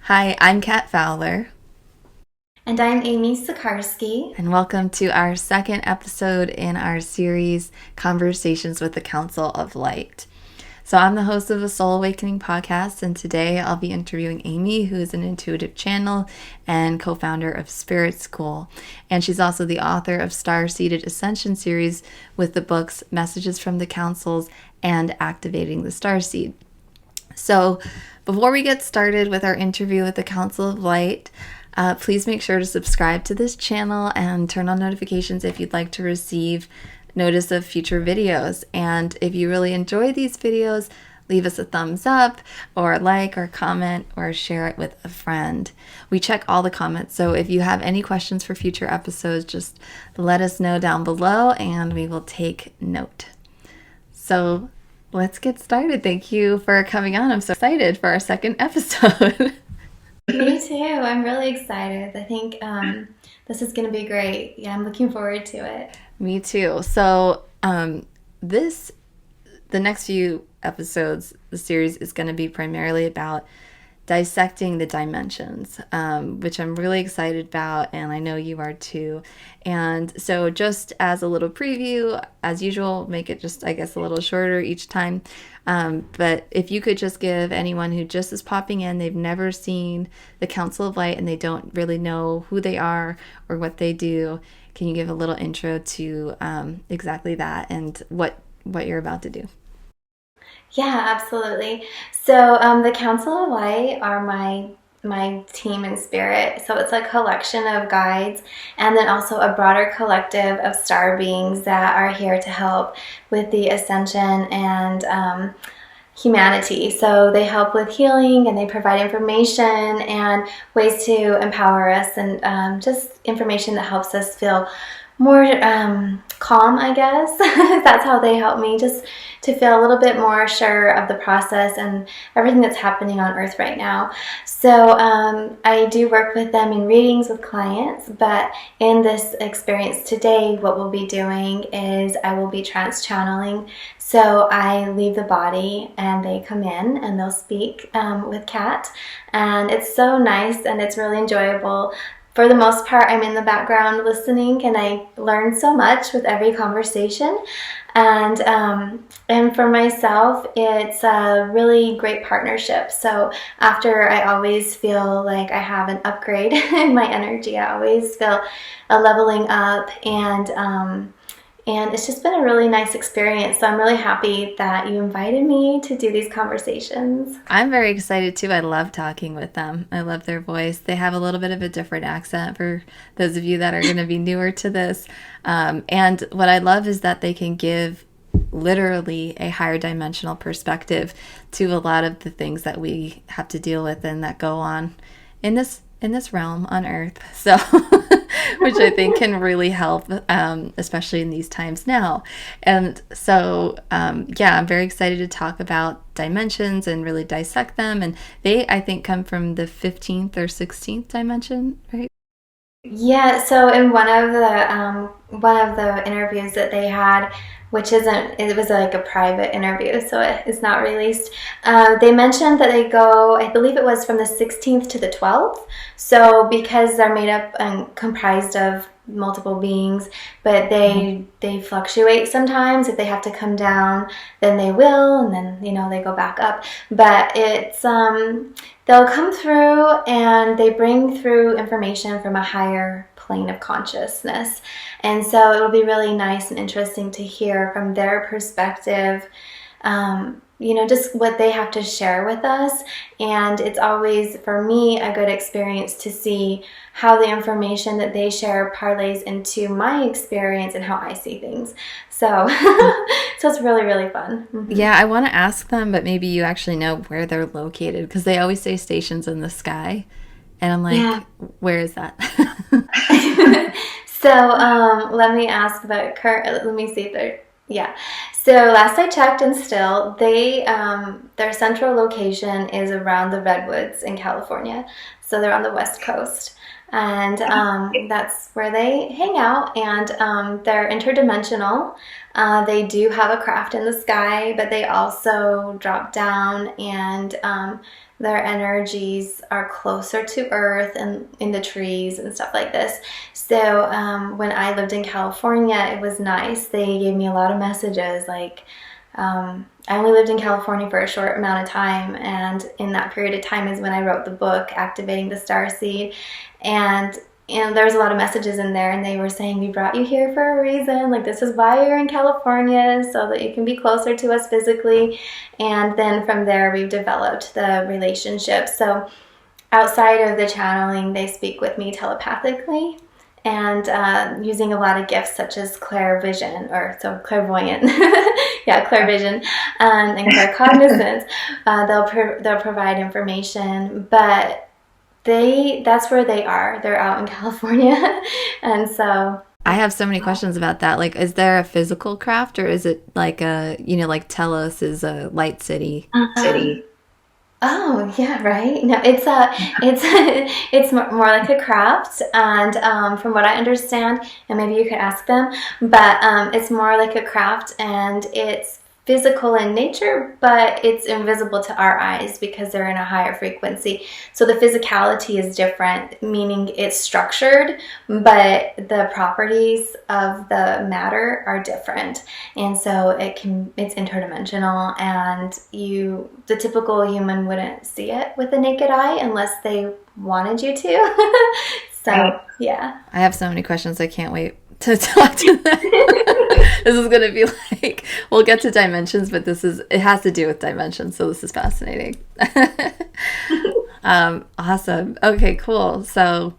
Hi, I'm Kat Fowler. And I'm Amy Sikarskie. And welcome to our second episode in our series, Conversations with the Council of Light. So I'm the host of the Soul Awakening podcast, and today I'll be interviewing Amy, who is an intuitive channel and co-founder of Spirit School. And she's also the author of Starseed Ascension series with the books Messages from the Councils and Activating the Starseed. So before we get started with our interview with the Council of Light, please make sure to subscribe to this channel and turn on notifications if you'd like to receive notice of future videos. And if you really enjoy these videos, leave us a thumbs up or like or comment or share it with a friend. We check all the comments, so if you have any questions for future episodes, just let us know down below and we will take note. So let's get started. Thank you for coming on. I'm so excited for our second episode. Me too. I'm really excited. I think this is going to be great. Yeah, I'm looking forward to it. Me too. So the next few episodes, the series is going to be primarily about dissecting the dimensions, which I'm really excited about, and I know you are too. And so just as a little preview, as usual, make it just, I guess, a little shorter each time. But if you could just give anyone who just is popping in, they've never seen the Council of Light and they don't really know who they are or what they do, can you give a little intro to exactly that and what you're about to do? Yeah, absolutely. So the Council of Light are my team in spirit. So it's a collection of guides and then also a broader collective of star beings that are here to help with the ascension and humanity. So they help with healing and they provide information and ways to empower us and just information that helps us feel more calm, I guess. That's how they help me, just to feel a little bit more sure of the process and everything that's happening on Earth right now. So I do work with them in readings with clients, but in this experience today, what we'll be doing is I will be trans-channeling. So I leave the body and they come in and they'll speak with Kat, and it's so nice and it's really enjoyable. For the most part, I'm in the background listening, and I learn so much with every conversation. And for myself, it's a really great partnership. So after, I always feel like I have an upgrade in my energy. I always feel a leveling up, and it's just been a really nice experience. So I'm really happy that you invited me to do these conversations. I'm very excited too. I love talking with them. I love their voice. They have a little bit of a different accent for those of you that are going to be newer to this. And what I love is that they can give literally a higher dimensional perspective to a lot of the things that we have to deal with and that go on in this realm on Earth. So which I think can really help, especially in these times now. And so, yeah, I'm very excited to talk about dimensions and really dissect them. And they, I think, come from the 15th or 16th dimension, right? Yeah, so in one of the interviews that they had, which isn't, it was like a private interview, so it's not released. They mentioned that they go, I believe it was from the 16th to the 12th. So because they're made up and comprised of multiple beings, but they fluctuate sometimes. If they have to come down, then they will, and then they go back up. But it's they'll come through and they bring through information from a higher plane of consciousness. And so it'll be really nice and interesting to hear from their perspective, just what they have to share with us. And it's always, for me, a good experience to see how the information that they share parlays into my experience and how I see things. So, so it's really, really fun. Mm-hmm. Yeah, I want to ask them, but maybe you actually know where they're located, because they always say stations in the sky. And I'm like, yeah. Where is that? So let me ask about let me see if they're, yeah. So last I checked, and still, their central location is around the Redwoods in California. So they're on the West Coast. And that's where they hang out, and they're interdimensional. They do have a craft in the sky, but they also drop down and their energies are closer to Earth and in the trees and stuff like this. So when I lived in California, it was nice. They gave me a lot of messages. Like, I only lived in California for a short amount of time, and in that period of time is when I wrote the book, Activating the Starseed. And there's a lot of messages in there, and they were saying, we brought you here for a reason. Like, this is why you're in California, so that you can be closer to us physically. And then from there, we've developed the relationship. So outside of the channeling, they speak with me telepathically, and using a lot of gifts such as clairvision, or so clairvoyant, yeah, clairvision, and claircognizance. They'll provide information, but that's where they are. They're out in California. And so I have so many questions about that. Like, is there a physical craft, or is it like like Telos is a light city? Oh, yeah, right. No, it's more like a craft, and from what I understand, and maybe you could ask them, but it's more like a craft, and it's physical in nature, but it's invisible to our eyes because they're in a higher frequency. So the physicality is different, meaning it's structured, but the properties of the matter are different. And so it's interdimensional, and the typical human wouldn't see it with the naked eye unless they wanted you to. So, yeah. I have so many questions. I can't wait to talk to them. This is going to be like, we'll get to dimensions, but it has to do with dimensions, so this is fascinating. Awesome. Okay, cool. So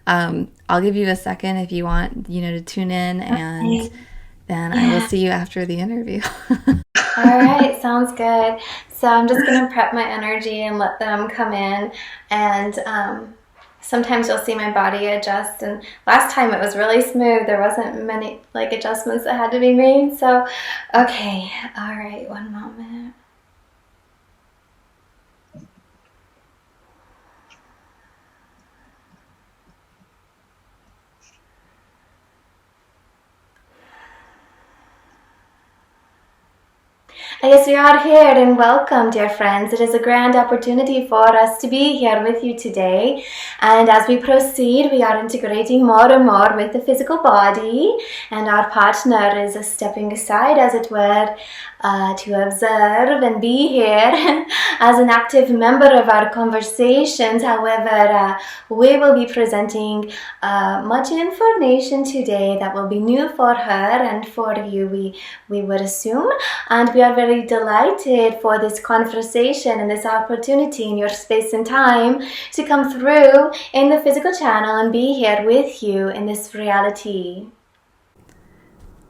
I'll give you a second if you want, to tune in, and then I will see you after the interview. All right, sounds good. So I'm just going to prep my energy and let them come in, and sometimes you'll see my body adjust, and last time it was really smooth. There wasn't many adjustments that had to be made. So, okay. All right, one moment. Yes, we are here, and welcome, dear friends. It is a grand opportunity for us to be here with you today. And as we proceed, we are integrating more and more with the physical body, and our partner is stepping aside, as it were, to observe and be here as an active member of our conversations. However, we will be presenting much information today that will be new for her and for you, we would assume. And we are very delighted for this conversation and this opportunity in your space and time to come through in the physical channel and be here with you in this reality.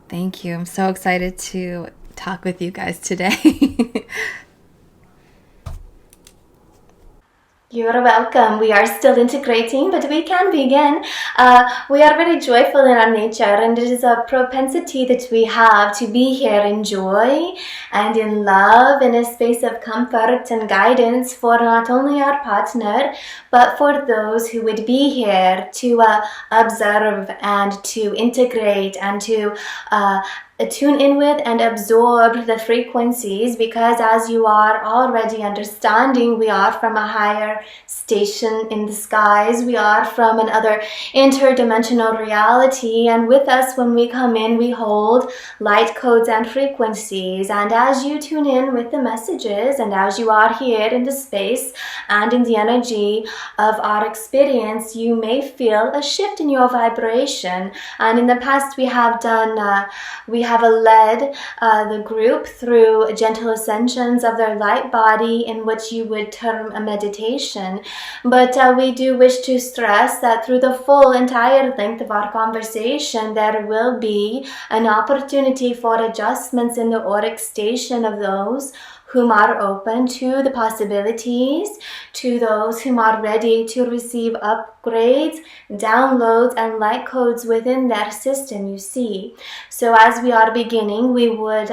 Thank you. I'm so excited to talk with you guys today. You're welcome. We are still integrating, but we can begin. We are very joyful in our nature, and it is a propensity that we have to be here in joy and in love, in a space of comfort and guidance for not only our partner, but for those who would be here to observe and to integrate and to tune in with and absorb the frequencies, because as you are already understanding, we are from a higher station in the skies. We are from another interdimensional reality, and with us when we come in, we hold light codes and frequencies. And as you tune in with the messages, and as you are here in the space and in the energy of our experience, you may feel a shift in your vibration. And in the past, we have led the group through gentle ascensions of their light body, in which you would term a meditation. But we do wish to stress that through the full entire length of our conversation, there will be an opportunity for adjustments in the auric station of those whom are open to the possibilities, to those whom are ready to receive upgrades, downloads, and light codes within their system, you see. So as we are beginning, we would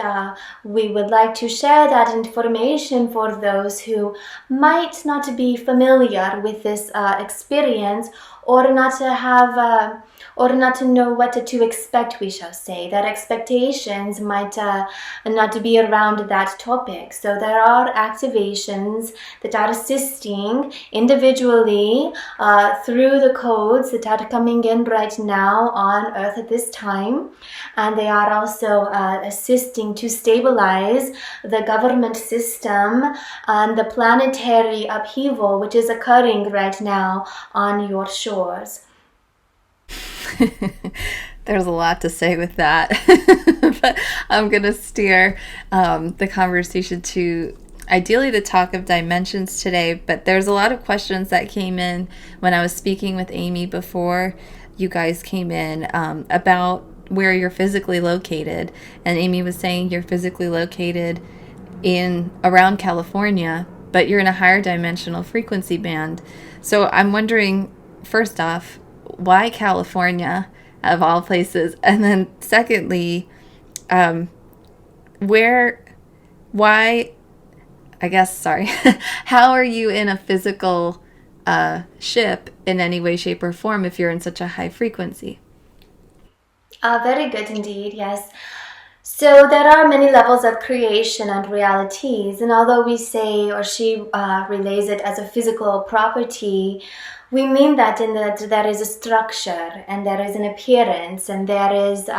like to share that information for those who might not be familiar with this experience, or not to have, or not to know what to expect, we shall say. That expectations might not be around that topic. So there are activations that are assisting individually through the codes that are coming in right now on Earth at this time. And they are also assisting to stabilize the government system and the planetary upheaval which is occurring right now on your shores. There's a lot to say with that, but I'm going to steer the conversation to ideally the talk of dimensions today, but there's a lot of questions that came in when I was speaking with Amy before you guys came in about where you're physically located. And Amy was saying you're physically located in around California, but you're in a higher dimensional frequency band. So I'm wondering, first off, why California of all places? And then secondly, how are you in a physical ship in any way, shape, or form if you're in such a high frequency? Very good indeed, yes. So there are many levels of creation and realities, and although we say, or she relays it as a physical property, we mean that in that there is a structure, and there is an appearance, and there is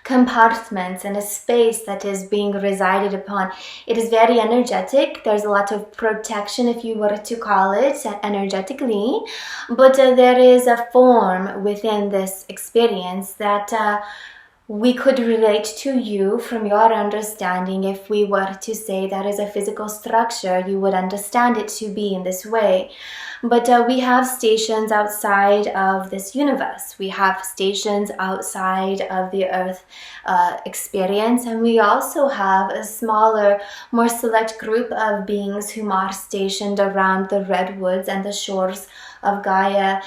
compartments and a space that is being resided upon. It is very energetic. There's a lot of protection, if you were to call it, energetically, but there is a form within this experience that we could relate to you from your understanding. If we were to say that is a physical structure, you would understand it to be in this way. But we have stations outside of this universe. We have stations outside of the Earth experience, and we also have a smaller, more select group of beings who are stationed around the redwoods and the shores of Gaia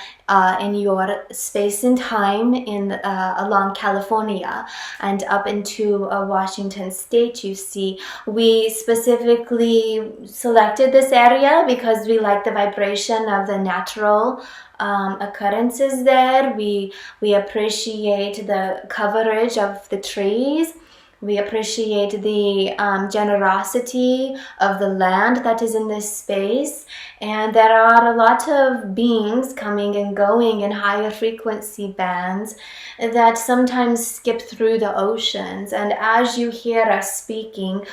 in your space and time along California and up into Washington State. You see, we specifically selected this area because we like the vibration of the natural occurrences there. We appreciate the coverage of the trees. We appreciate the generosity of the land that is in this space. And there are a lot of beings coming and going in higher frequency bands that sometimes skip through the oceans. And as you hear us speaking,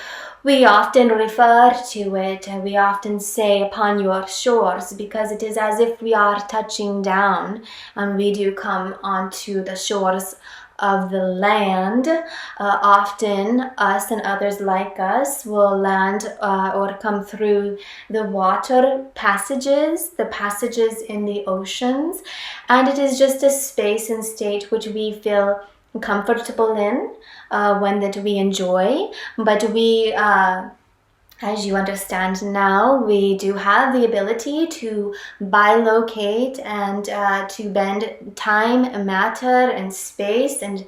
we often refer to it, and we often say upon your shores, because it is as if we are touching down, and we do come onto the shores of the land. Often us and others like us will land or come through the water passages, the passages in the oceans, and it is just a space and state which we feel comfortable in, one that we enjoy. But we as you understand now, we do have the ability to bilocate and to bend time, matter, and space, and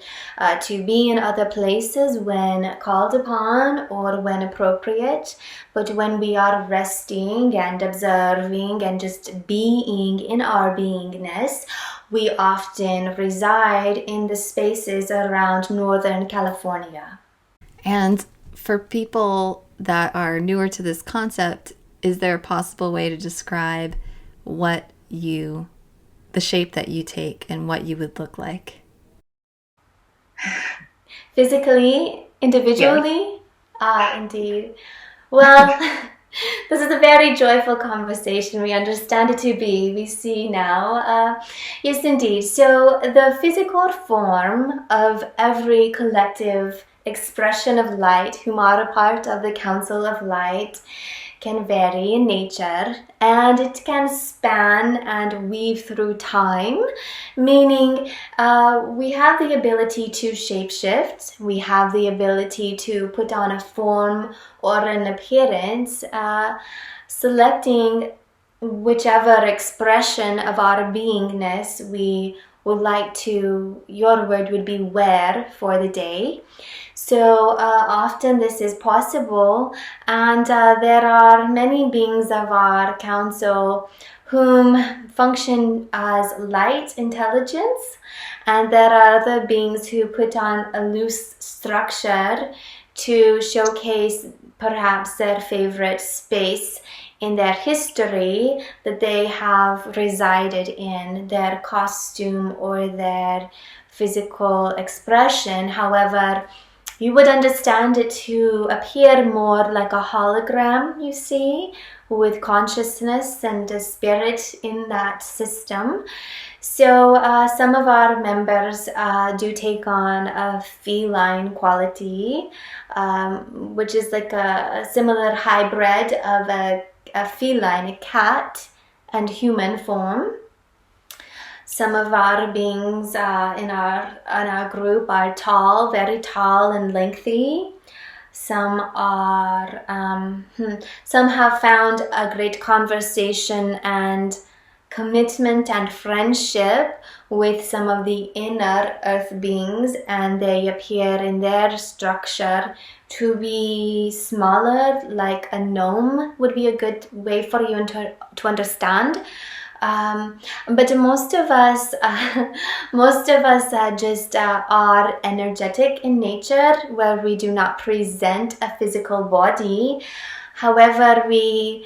to be in other places when called upon or when appropriate. But when we are resting and observing and just being in our beingness, we often reside in the spaces around Northern California. And for people that are newer to this concept, is there a possible way to describe the shape that you take and what you would look like? Physically, individually? Yeah. Indeed. Well, this is a very joyful conversation. We understand it to be. We see now. Yes, indeed. So the physical form of every collective expression of light, whom are a part of the Council of Light, can vary in nature, and it can span and weave through time, meaning we have the ability to shapeshift, we have the ability to put on a form or an appearance, selecting whichever expression of our beingness we would like to, your word would be wear for the day. So often this is possible, and there are many beings of our council whom function as light intelligence, and there are other beings who put on a loose structure to showcase perhaps their favorite space in their history that they have resided in, their costume or their physical expression. However, you would understand it to appear more like a hologram, you see, with consciousness and a spirit in that system. So some of our members do take on a feline quality, which is like a similar hybrid of a feline, a cat, and human form. Some of our beings in our group are tall, very tall and lengthy. Some have found a great conversation and commitment and friendship with some of the inner earth beings, and they appear in their structure to be smaller, like a gnome would be a good way for you to understand. But most of us just are energetic in nature, where we do not present a physical body. However, we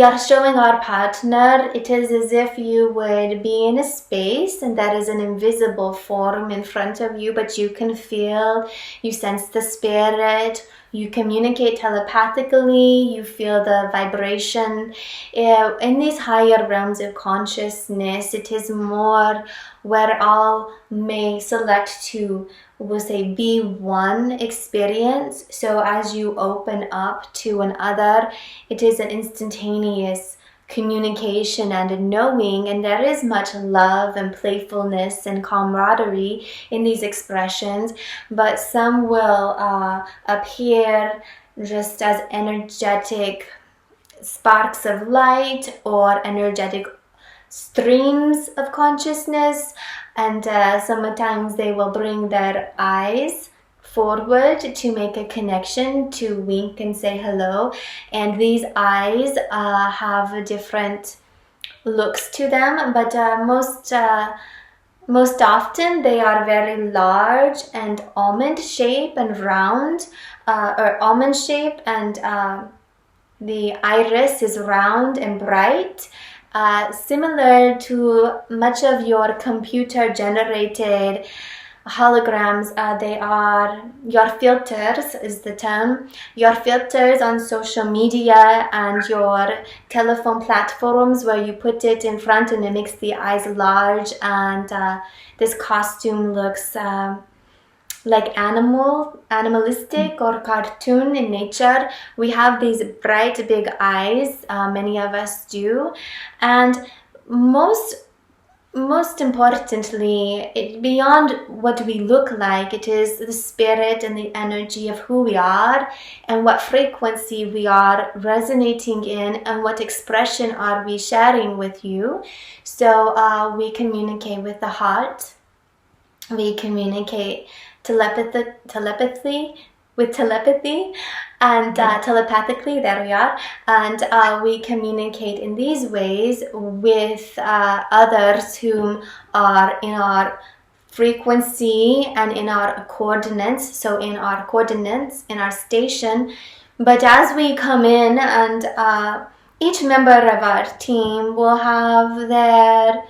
are showing our partner. It is as if you would be in a space and there is an invisible form in front of you, but you can feel, you sense the spirit, you communicate telepathically, you feel the vibration. In these higher realms of consciousness, it is more where all may select to, we'll say, be one experience. So as you open up to another, it is an instantaneous communication and a knowing, and there is much love and playfulness and camaraderie in these expressions, but some will appear just as energetic sparks of light or energetic streams of consciousness, and sometimes they will bring their eyes forward to make a connection, to wink and say hello, and these eyes have different looks to them, but most often they are very large and almond shape and round, or almond shape, and the iris is round and bright. Similar to much of your computer generated holograms, they are your filters, is the term. Your filters on social media and your telephone platforms, where you put it in front and it makes the eyes large, and this costume looks like animalistic or cartoon in nature. We have these bright big eyes, many of us do, and most importantly, beyond what we look like, it is the spirit and the energy of who we are and what frequency we are resonating in and what expression are we sharing with you. So we communicate with the heart, we communicate telepathically, and telepathically, there we are, and we communicate in these ways with others whom are in our frequency and in our coordinates, so in our coordinates, in our station. But as we come in, and each member of our team will have their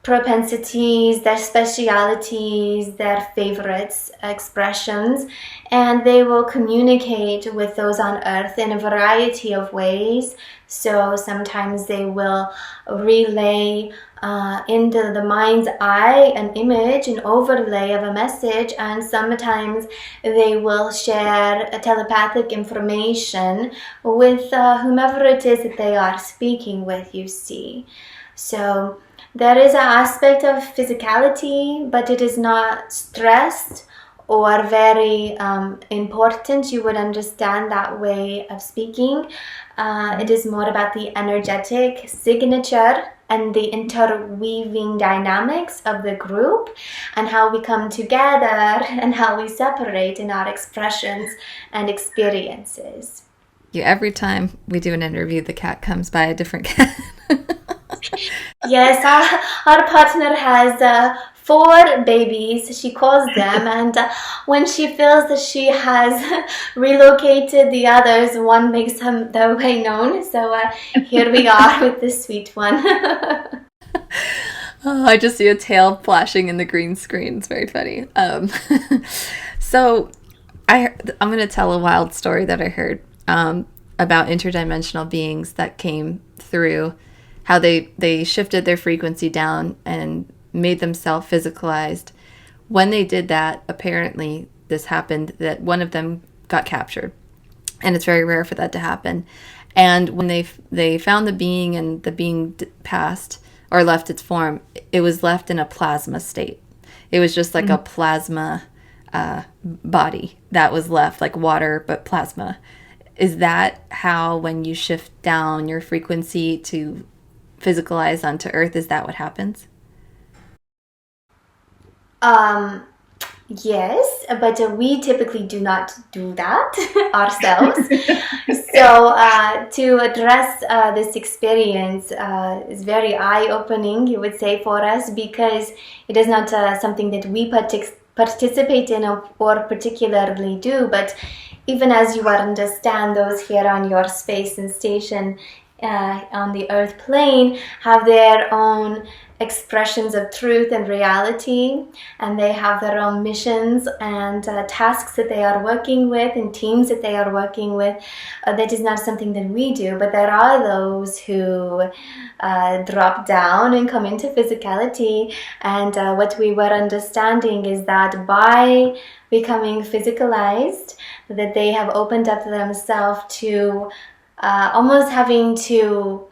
propensities, their specialities, their favorites, expressions, and they will communicate with those on earth in a variety of ways. So sometimes they will relay into the mind's eye an image, an overlay of a message, and sometimes they will share a telepathic information with whomever it is that they are speaking with, you see. So there is an aspect of physicality, but it is not stressed or very important. You would understand that way of speaking. It is more about the energetic signature and the interweaving dynamics of the group, and how we come together and how we separate in our expressions and experiences. Every time we do an interview, the cat comes by a different cat. Yes, our partner has 4 babies, she calls them, and when she feels that she has relocated the others, one makes their way known. So here we are with this sweet one. I just see a tail flashing in the green screen. It's very funny. So I'm going to tell a wild story that I heard about interdimensional beings that came through, how they shifted their frequency down and made themselves physicalized. When they did that, apparently this happened, that one of them got captured. And it's very rare for that to happen. And when they found the being and the being passed or left its form, it was left in a plasma state. It was just like a plasma body that was left, like water, but plasma. Is that how, when you shift down your frequency to physicalize onto Earth, is that what happens? Yes, but we typically do not do that ourselves. So to address this experience is very eye-opening, you would say, for us, because it is not something that we participate in or particularly do, but even as you understand, those here on your space and station on the earth plane have their own expressions of truth and reality, and they have their own missions and tasks that they are working with and teams that they are working with. That is not something that we do, but there are those who drop down and come into physicality, and what we were understanding is that by becoming physicalized, that they have opened up themselves to almost having to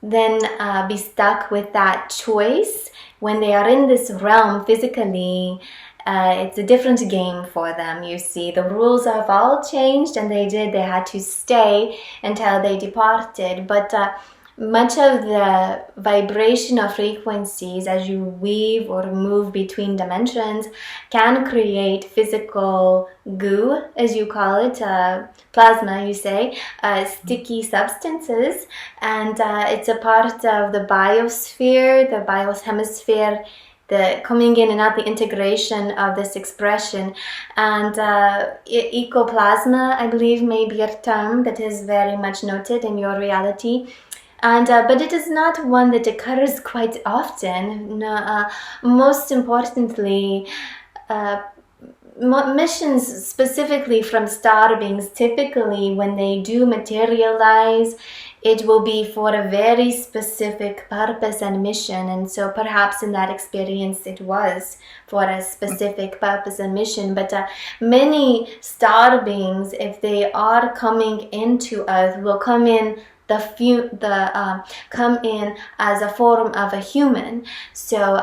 then be stuck with that choice. When they are in this realm physically, it's a different game for them. You see, the rules have all changed, and they had to stay until they departed. But much of the vibration of frequencies as you weave or move between dimensions can create physical goo, as you call it, plasma, you say, sticky substances, and it's a part of the biosphere, the biohemisphere, the coming in and out, the integration of this expression. And ecoplasma, I believe, may be a term that is very much noted in your reality. And but it is not one that occurs quite often. No, most importantly, missions specifically from star beings, typically when they do materialize, it will be for a very specific purpose and mission. And so perhaps in that experience it was for a specific purpose and mission. But many star beings, if they are coming into Earth, will come in come in as a form of a human. So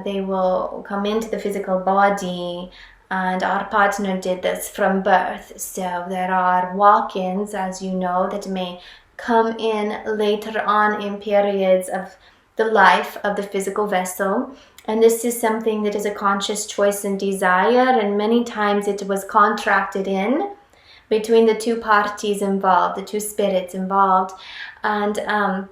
they will come into the physical body, and our partner did this from birth. So there are walk-ins, as you know, that may come in later on in periods of the life of the physical vessel. And this is something that is a conscious choice and desire, and many times it was contracted in between the two parties involved, the two spirits involved. And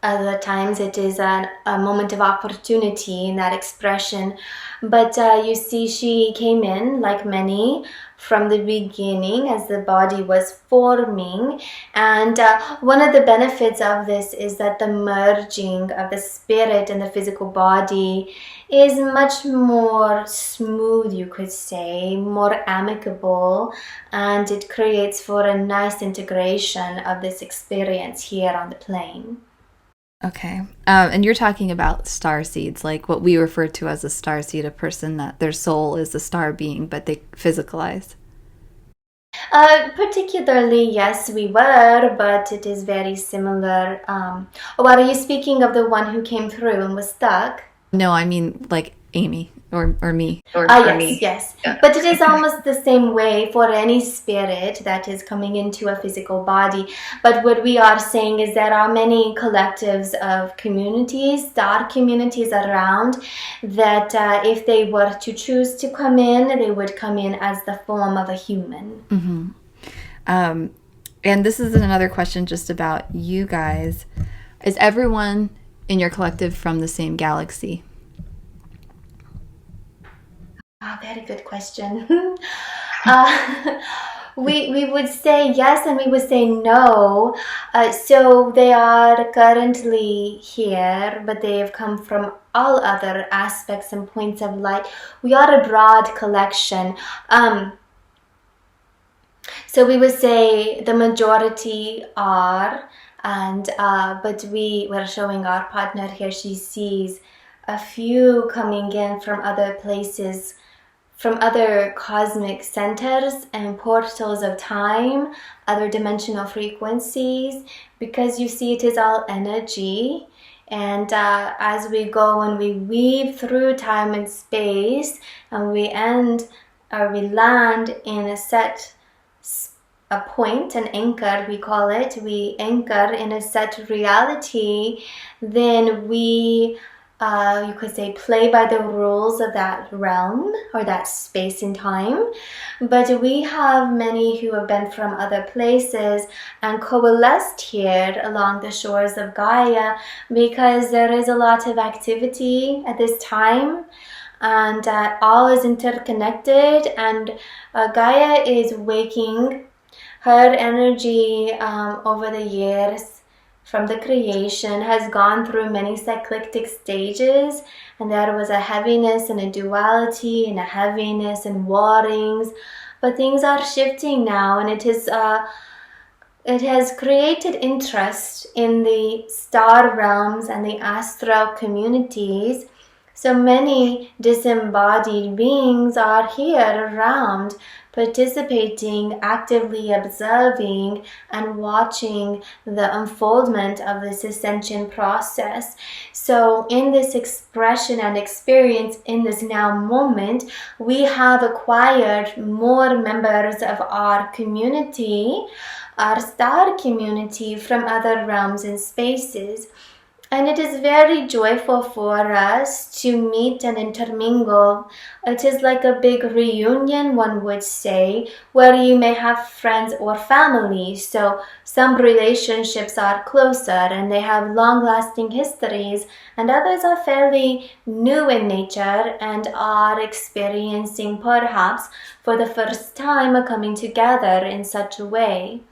other times it is a moment of opportunity in that expression. But you see, she came in, like many, from the beginning as the body was forming. And one of the benefits of this is that the merging of the spirit and the physical body is much more smooth, you could say, more amicable, and it creates for a nice integration of this experience here on the plane. Okay. And you're talking about star seeds, like what we refer to as a star seed, a person that their soul is a star being, but they physicalize. Particularly, yes, we were, but it is very similar. Are you speaking of the one who came through and was stuck? No, I mean, like, Amy or me. Yes. Yeah. But it is almost the same way for any spirit that is coming into a physical body. But what we are saying is there are many collectives of communities, star communities around that if they were to choose to come in, they would come in as the form of a human. Mm-hmm. And this is another question just about you guys. Is everyone in your collective from the same galaxy? Oh, very good question. We would say yes and we would say no. So they are currently here, but they have come from all other aspects and points of light. We are a broad collection. So we would say the majority are, and but we were showing our partner here, she sees a few coming in from other places, from other cosmic centers and portals of time, other dimensional frequencies, because you see it is all energy. And as we go and we weave through time and space, and we end or we land in a point, an anchor we call it, we anchor in a set reality, then we you could say play by the rules of that realm or that space and time. But we have many who have been from other places and coalesced here along the shores of Gaia because there is a lot of activity at this time, and all is interconnected, and Gaia is waking. Her energy over the years from the creation has gone through many cyclic stages, and there was a heaviness and a duality and a heaviness and warrings, but things are shifting now, and it has created interest in the star realms and the astral communities. So many disembodied beings are here around, participating, actively observing, and watching the unfoldment of this ascension process. So in this expression and experience in this now moment, we have acquired more members of our community, our star community, from other realms and spaces. And it is very joyful for us to meet and intermingle. It is like a big reunion, one would say, where you may have friends or family. So some relationships are closer and they have long-lasting histories, and others are fairly new in nature and are experiencing perhaps for the first time coming together in such a way.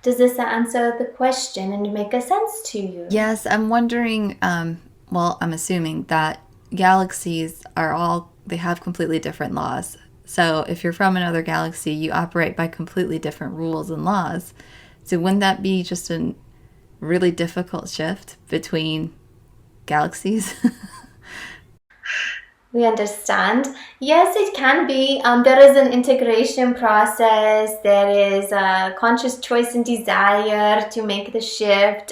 Does this answer the question and make a sense to you? Yes, I'm wondering, well, I'm assuming that galaxies they have completely different laws. So if you're from another galaxy, you operate by completely different rules and laws. So wouldn't that be just a really difficult shift between galaxies? We understand. Yes, it can be. There is an integration process. There is a conscious choice and desire to make the shift.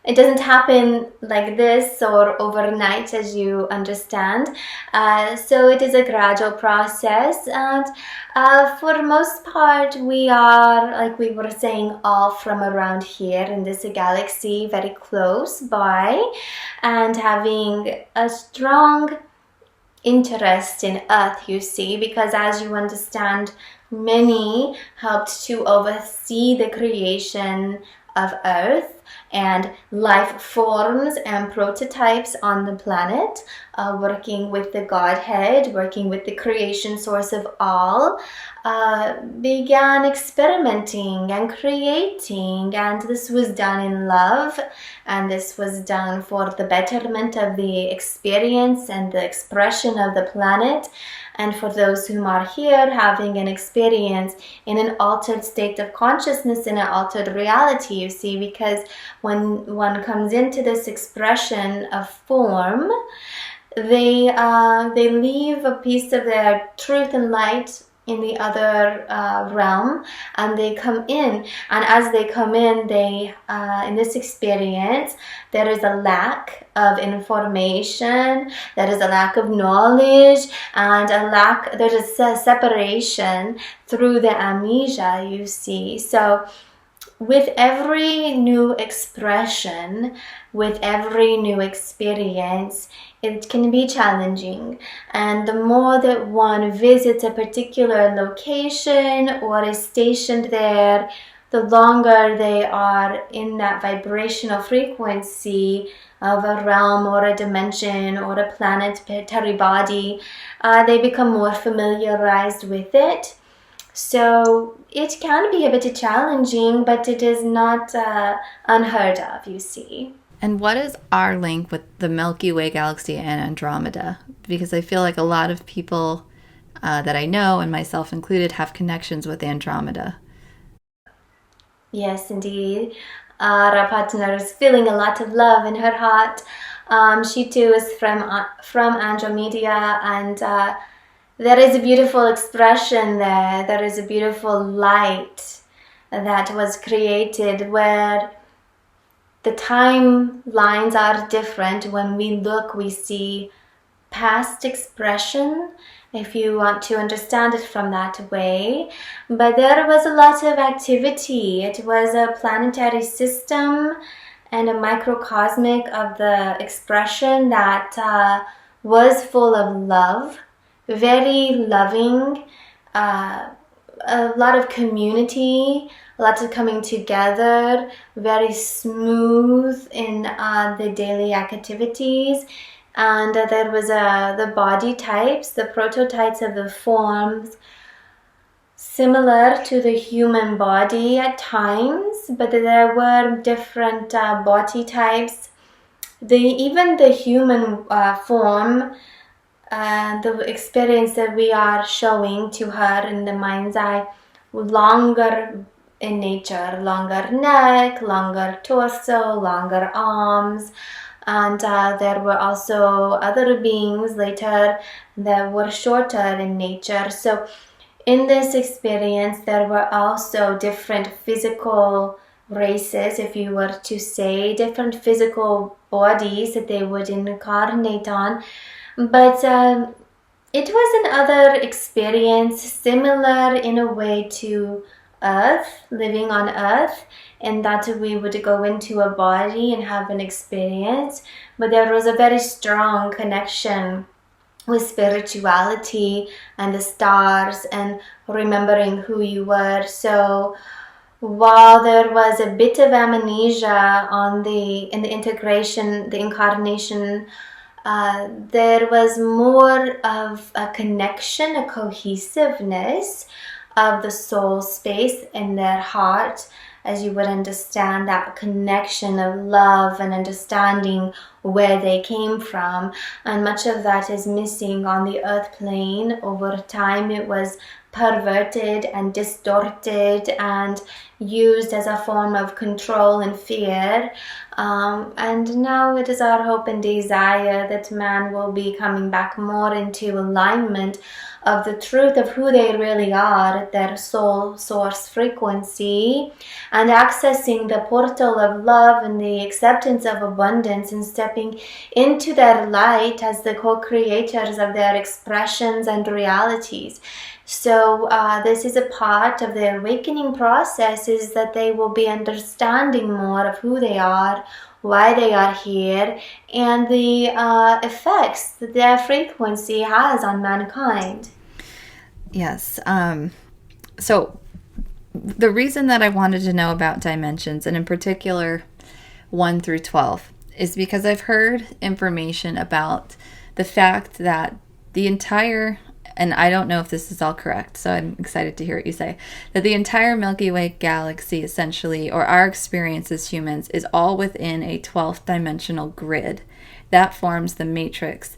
It doesn't happen like this or overnight, as you understand. So it is a gradual process. And for most part, we are, like we were saying, all from around here in this galaxy, very close by, and having a strong interest in Earth, you see, because as you understand, many helped to oversee the creation of Earth and life forms and prototypes on the planet, working with the Godhead, working with the creation source of all, began experimenting and creating, and this was done in love, and this was done for the betterment of the experience and the expression of the planet, and for those whom are here having an experience in an altered state of consciousness, in an altered reality, you see, because when one comes into this expression of form, they leave a piece of their truth and light in the other realm, and they come in, and as they come in, they in this experience there is a lack of information, there is a lack of knowledge, and there is a separation through the amnesia, you see. So with every new expression, with every new experience, it can be challenging. And the more that one visits a particular location or is stationed there, the longer they are in that vibrational frequency of a realm or a dimension or a planetary body, they become more familiarized with it. So it can be a bit challenging, but it is not unheard of, you see. And what is our link with the Milky Way galaxy and Andromeda? Because I feel like a lot of people that I know, and myself included, have connections with Andromeda. Yes, indeed. Our partner is feeling a lot of love in her heart. She too is from Andromeda, and there is a beautiful expression there. There is a beautiful light that was created where the timelines are different. When we look, we see past expression, if you want to understand it from that way. But there was a lot of activity. It was a planetary system and a microcosmic of the expression that was full of love, very loving, a lot of community, lots of coming together, very smooth in the daily activities. And there was the body types, the prototypes of the forms, similar to the human body at times, but there were different body types. Even the human form, the experience that we are showing to her in the mind's eye, longer in nature, longer neck, longer torso, longer arms, and there were also other beings later that were shorter in nature. So in this experience, there were also different physical races, if you were to say, different physical bodies that they would incarnate on. But it was another experience similar in a way to Earth, living on Earth, and that we would go into a body and have an experience. But there was a very strong connection with spirituality and the stars and remembering who you were. So while there was a bit of amnesia in the integration, the incarnation, there was more of a connection, a cohesiveness of the soul space in their heart, as you would understand that connection of love and understanding where they came from. And much of that is missing on the earth plane. Over time, it was perverted and distorted and used as a form of control and fear. And now it is our hope and desire that man will be coming back more into alignment of the truth of who they really are, their soul source frequency, and accessing the portal of love and the acceptance of abundance and stepping into their light as the co-creators of their expressions and realities. So this is a part of their awakening process, is that they will be understanding more of who they are, why they are here, and the effects that their frequency has on mankind. Yes. So the reason that I wanted to know about dimensions, and in particular 1 through 12, is because I've heard information about the fact that the entire, and I don't know if this is all correct, so I'm excited to hear what you say, that the entire Milky Way galaxy, essentially, or our experience as humans, is all within a 12th dimensional grid that forms the matrix,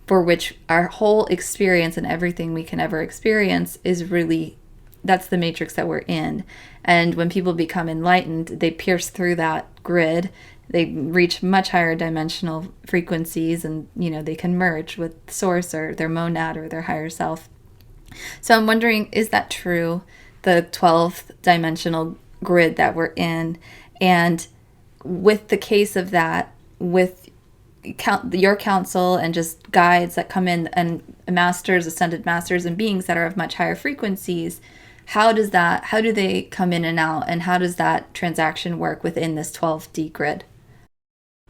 for which our whole experience and everything we can ever experience is really, that's the matrix that we're in. And when people become enlightened, they pierce through that grid, they reach much higher dimensional frequencies, and they can merge with source or their monad or their higher self. So I'm wondering, is that true? The 12th dimensional grid that we're in, and with the case of that, with your counsel and just guides that come in, and masters, ascended masters, and beings that are of much higher frequencies, how do they come in and out, and how does that transaction work within this 12D grid?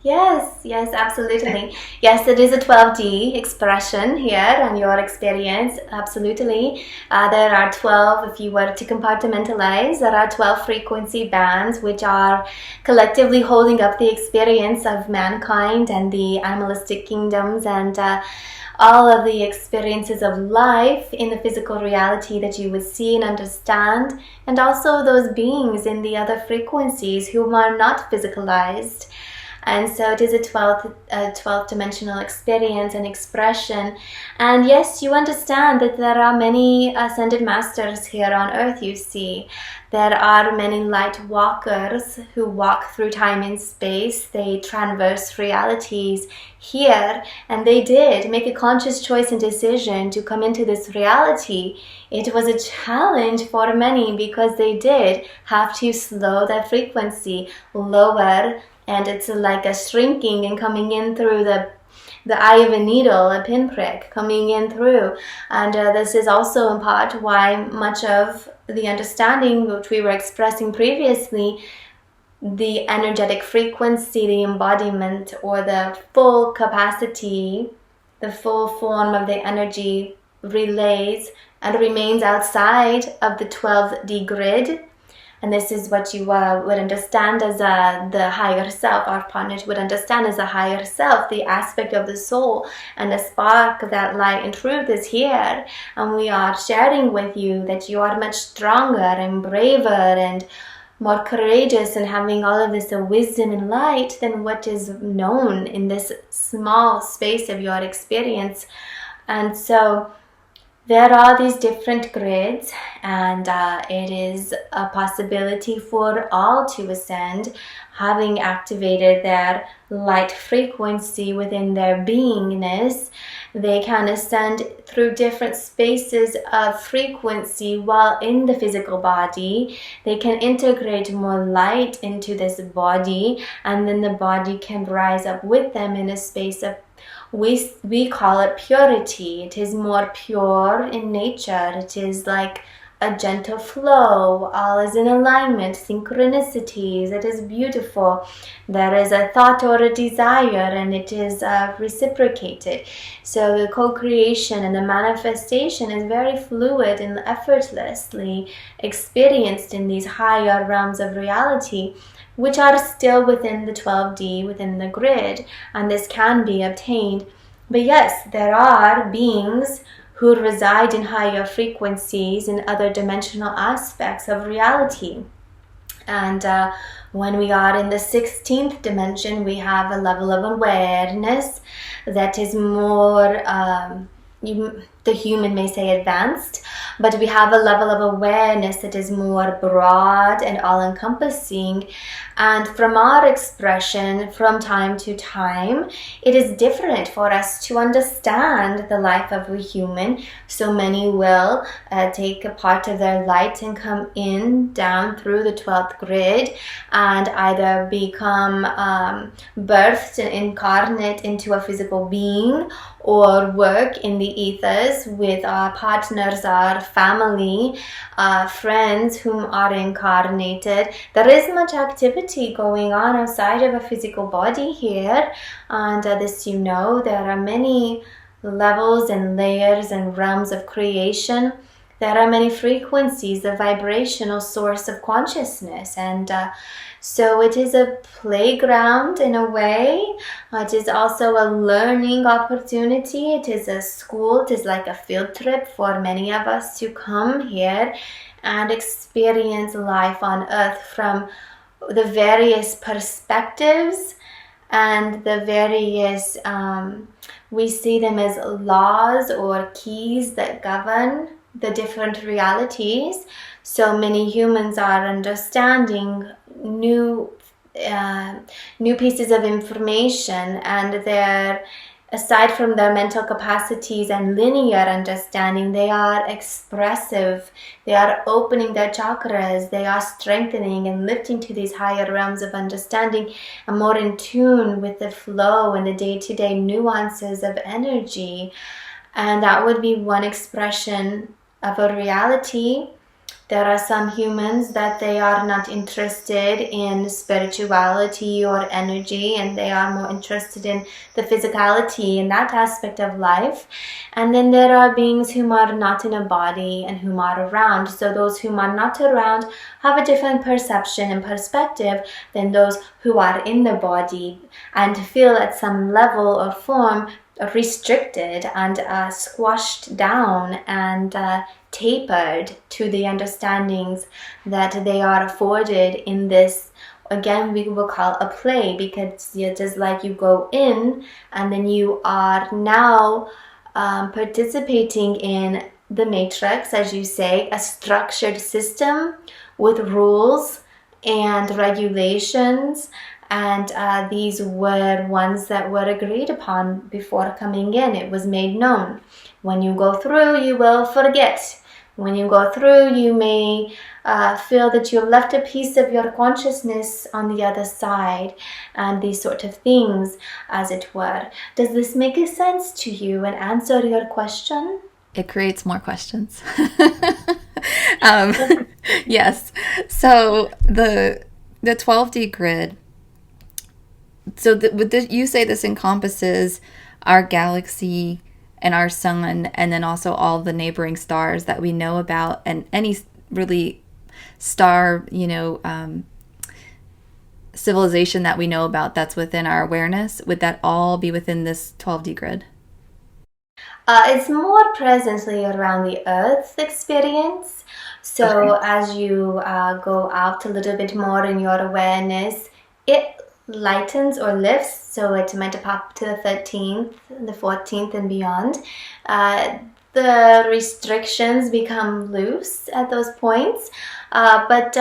Yes, absolutely. Yes, it is a 12D expression here and your experience. Absolutely. There are 12, if you were to compartmentalize, there are 12 frequency bands which are collectively holding up the experience of mankind and the animalistic kingdoms and all of the experiences of life in the physical reality that you would see and understand, and also those beings in the other frequencies who are not physicalized. And so it is a 12th dimensional experience and expression. And yes, you understand that there are many ascended masters here on earth, you see. There are many light walkers who walk through time and space. They traverse realities here, and they did make a conscious choice and decision to come into this reality. It was a challenge for many because they did have to slow their frequency, lower, and it's like a shrinking and coming in through the eye of a needle, a pinprick coming in through. And this is also in part why much of the understanding which we were expressing previously, the energetic frequency, the embodiment, or the full capacity, the full form of the energy relays and remains outside of the 12D grid. And this is what you would understand as the higher self. Our partner would understand as a higher self, the aspect of the soul, and the spark of that light and truth is here. And we are sharing with you that you are much stronger and braver and more courageous and having all of this wisdom and light than what is known in this small space of your experience. And so there are these different grids, and it is a possibility for all to ascend, having activated their light frequency within their beingness. They can ascend through different spaces of frequency while in the physical body. They can integrate more light into this body, and then the body can rise up with them in a space of we call it purity. It is more pure in nature. It is like a gentle flow. All is in alignment, synchronicities. It is beautiful. There is a thought or a desire, and it is reciprocated. So the co-creation and the manifestation is very fluid and effortlessly experienced in these higher realms of reality, which are still within the 12D, within the grid, and this can be obtained. But yes, there are beings who reside in higher frequencies in other dimensional aspects of reality. And when we are in the 16th dimension, we have a level of awareness that is more, the human may say advanced, but we have a level of awareness that is more broad and all-encompassing. And from our expression, from time to time, it is different for us to understand the life of a human. So many will take a part of their light and come in down through the 12th grid and either become birthed and incarnate into a physical being, or work in the ethers with our partners, our family, friends whom are incarnated. There is much activity going on outside of a physical body here, and this there are many levels and layers and realms of creation. There are many frequencies, the vibrational source of consciousness, and so it is a playground in a way. It is also a learning opportunity. It is a school. It is like a field trip for many of us to come here and experience life on earth from the various perspectives and the various, we see them as laws or keys that govern the different realities. So many humans are understanding new pieces of information, and they're aside from their mental capacities and linear understanding, they are expressive. They are opening their chakras. They are strengthening and lifting to these higher realms of understanding and more in tune with the flow and the day-to-day nuances of energy. And that would be one expression of a reality. There are some humans that they are not interested in spirituality or energy, and they are more interested in the physicality and that aspect of life. And then there are beings whom are not in a body and whom are around. So those whom are not around have a different perception and perspective than those who are in the body and feel at some level or form restricted and squashed down and tapered to the understandings that they are afforded in this, again, we will call a play, because it is like you go in and then you are now participating in the matrix, as you say, a structured system with rules and regulations. And these were ones that were agreed upon before coming in. It was made known. When you go through, you will forget. When you go through, you may feel that you left a piece of your consciousness on the other side, and these sort of things, as it were. Does this make sense to you and answer your question? It creates more questions. Yes. So the 12D grid, so you say this encompasses our galaxy and our sun, and then also all the neighboring stars that we know about, and any really star, civilization that we know about that's within our awareness. Would that all be within this 12D grid? It's more presently around the Earth experience. So Okay. as you go out a little bit more in your awareness, it lightens or lifts, so it might pop to the 13th, the 14th and beyond. The restrictions become loose at those points, but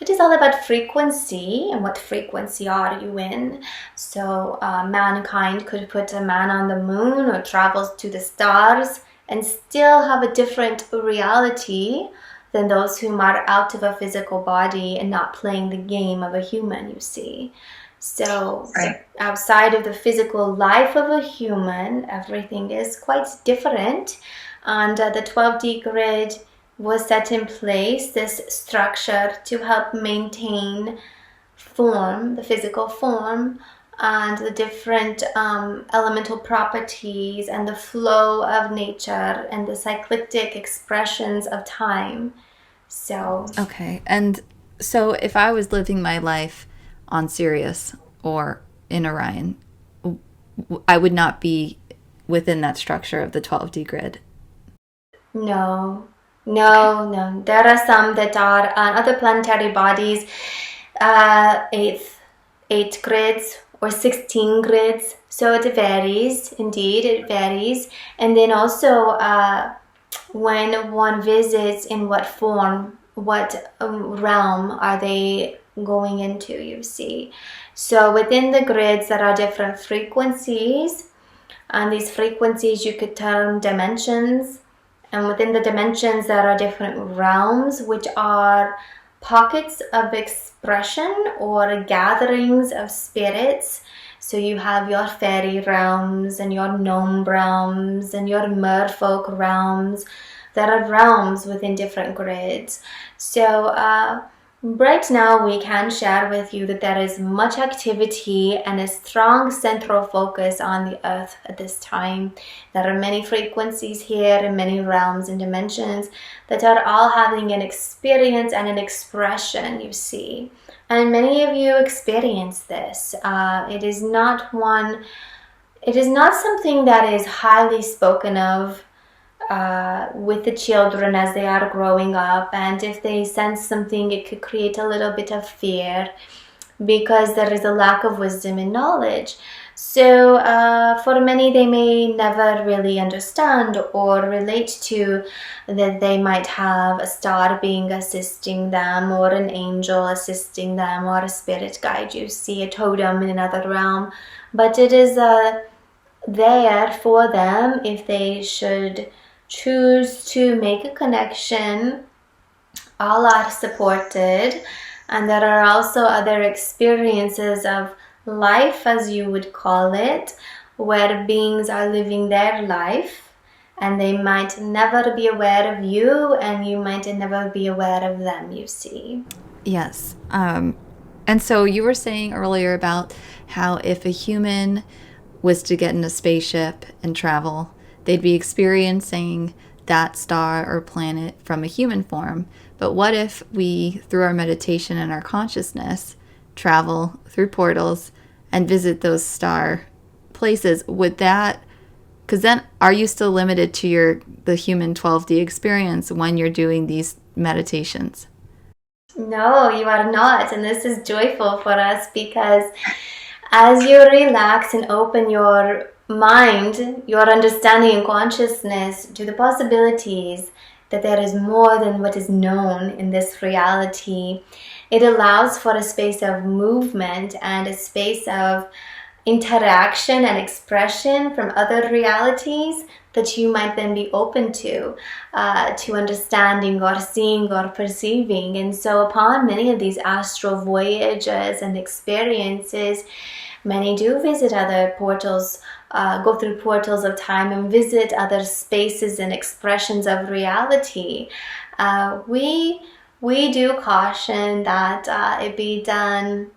it is all about frequency and what frequency are you in. So mankind could put a man on the moon or travels to the stars and still have a different reality than those who are out of a physical body and not playing the game of a human, you see. So Right. outside of the physical life of a human, everything is quite different. And the 12D grid was set in place, this structure, to help maintain form, the physical form, and the different elemental properties and the flow of nature and the cyclic expressions of time. So Okay. And so if I was living my life on Sirius or in Orion, I would not be within that structure of the 12D grid. no, no. There are some that are on other planetary bodies, eight grids or 16 grids. So it varies, indeed, it varies. And then also when one visits, in what form, what realm are they going into, you see. So within the grids there are different frequencies, and these frequencies you could term dimensions. And within the dimensions there are different realms, which are pockets of expression or gatherings of spirits. So you have your fairy realms and your gnome realms and your merfolk realms. There are realms within different grids. So right now we can share with you that there is much activity and a strong central focus on the Earth at this time. There are many frequencies here and many realms and dimensions that are all having an experience and an expression, you see. And many of you experience this. It is not something that is highly spoken of with the children as they are growing up, and if they sense something, it could create a little bit of fear because there is a lack of wisdom and knowledge. So for many, they may never really understand or relate to that they might have a star being assisting them, or an angel assisting them, or a spirit guide, you see, a totem in another realm. But it is there for them if they should choose to make a connection. All are supported, and there are also other experiences of life, as you would call it, where beings are living their life and they might never be aware of you and you might never be aware of them, you see. Yes. And so you were saying earlier about how if a human was to get in a spaceship and travel, they'd be experiencing that star or planet from a human form. But what if we, through our meditation and our consciousness, travel through portals and visit those star places? Would that, because then are you still limited to the human 12D experience when you're doing these meditations? No, you are not. And this is joyful for us because as you relax and open your mind, your understanding and consciousness to the possibilities that there is more than what is known in this reality, it allows for a space of movement and a space of interaction and expression from other realities that you might then be open to understanding or seeing or perceiving. And so upon many of these astral voyages and experiences, many do visit other portals, go through portals of time and visit other spaces and expressions of reality. We do caution that it be done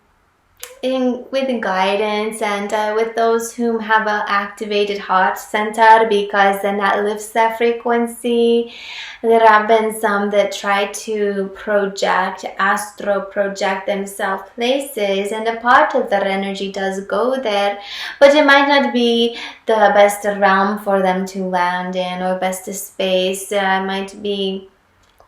with guidance and with those whom have an activated heart center, because then that lifts their frequency. There have been some that try to astro project themselves places, and a part of their energy does go there, but it might not be the best realm for them to land in or best space. Might be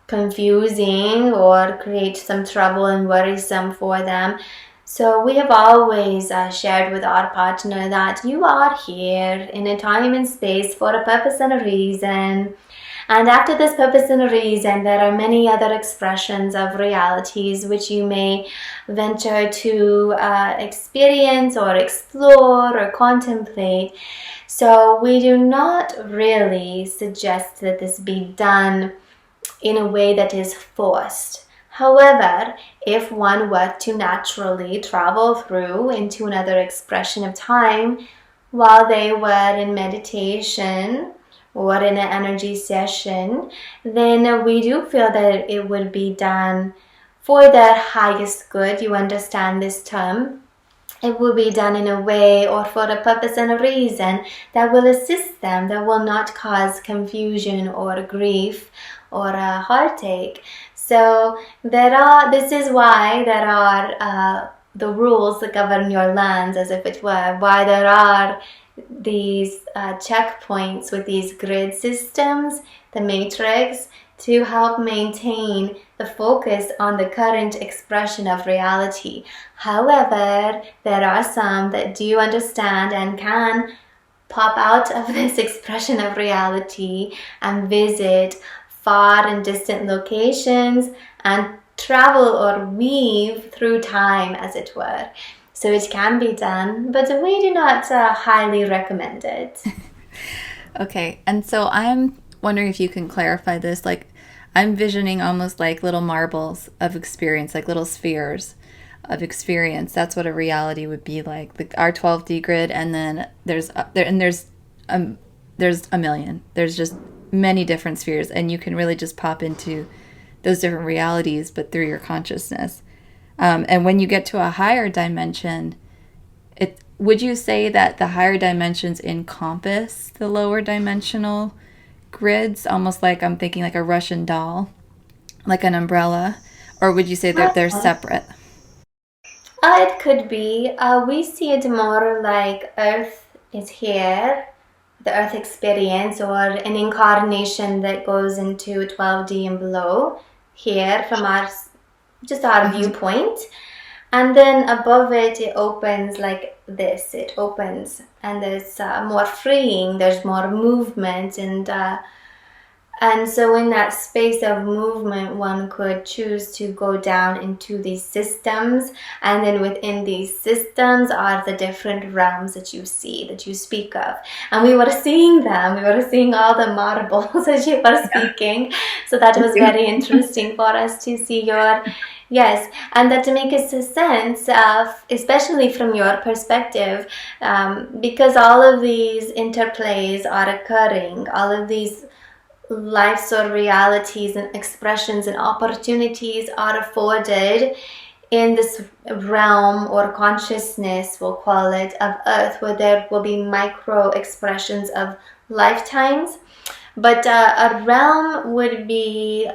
confusing or create some trouble and worrisome for them. So we have always shared with our partner that you are here in a time and space for a purpose and a reason. And after this purpose and a reason, there are many other expressions of realities which you may venture to experience or explore or contemplate. So we do not really suggest that this be done in a way that is forced. However, if one were to naturally travel through into another expression of time while they were in meditation or in an energy session, then we do feel that it would be done for their highest good. You understand this term. It will be done in a way or for a purpose and a reason that will assist them, that will not cause confusion or grief or a heartache. So this is why there are the rules that govern your lands, as if it were, why there are these checkpoints with these grid systems, the matrix, to help maintain the focus on the current expression of reality. However, there are some that do understand and can pop out of this expression of reality and visit far and distant locations and travel or weave through time, as it were. So it can be done, but we do not highly recommend it. Okay, and so I'm wondering if you can clarify this. Like, I'm visioning almost like little marbles of experience, like little spheres of experience. That's what a reality would be like our 12D grid, and then there's a million. There's just many different spheres, and you can really just pop into those different realities, but through your consciousness. And when you get to a higher dimension, would you say that the higher dimensions encompass the lower dimensional grids, almost like I'm thinking like a Russian doll, like an umbrella, or would you say that they're separate? It could be. We see it more like Earth is here, the Earth experience, or an incarnation that goes into 12D and below here from our viewpoint. And then above it, it opens like this. It opens and there's more freeing, there's more movement, and And so in that space of movement, one could choose to go down into these systems. And then within these systems are the different realms that you see, that you speak of. And we were seeing them. We were seeing all the marbles as you were speaking. So that was very interesting for us to see your... Yes, and that makes a sense of, especially from your perspective, because all of these interplays are occurring, all of these lives or realities and expressions and opportunities are afforded in this realm or consciousness, we'll call it, of Earth, where there will be micro expressions of lifetimes. But a realm would be,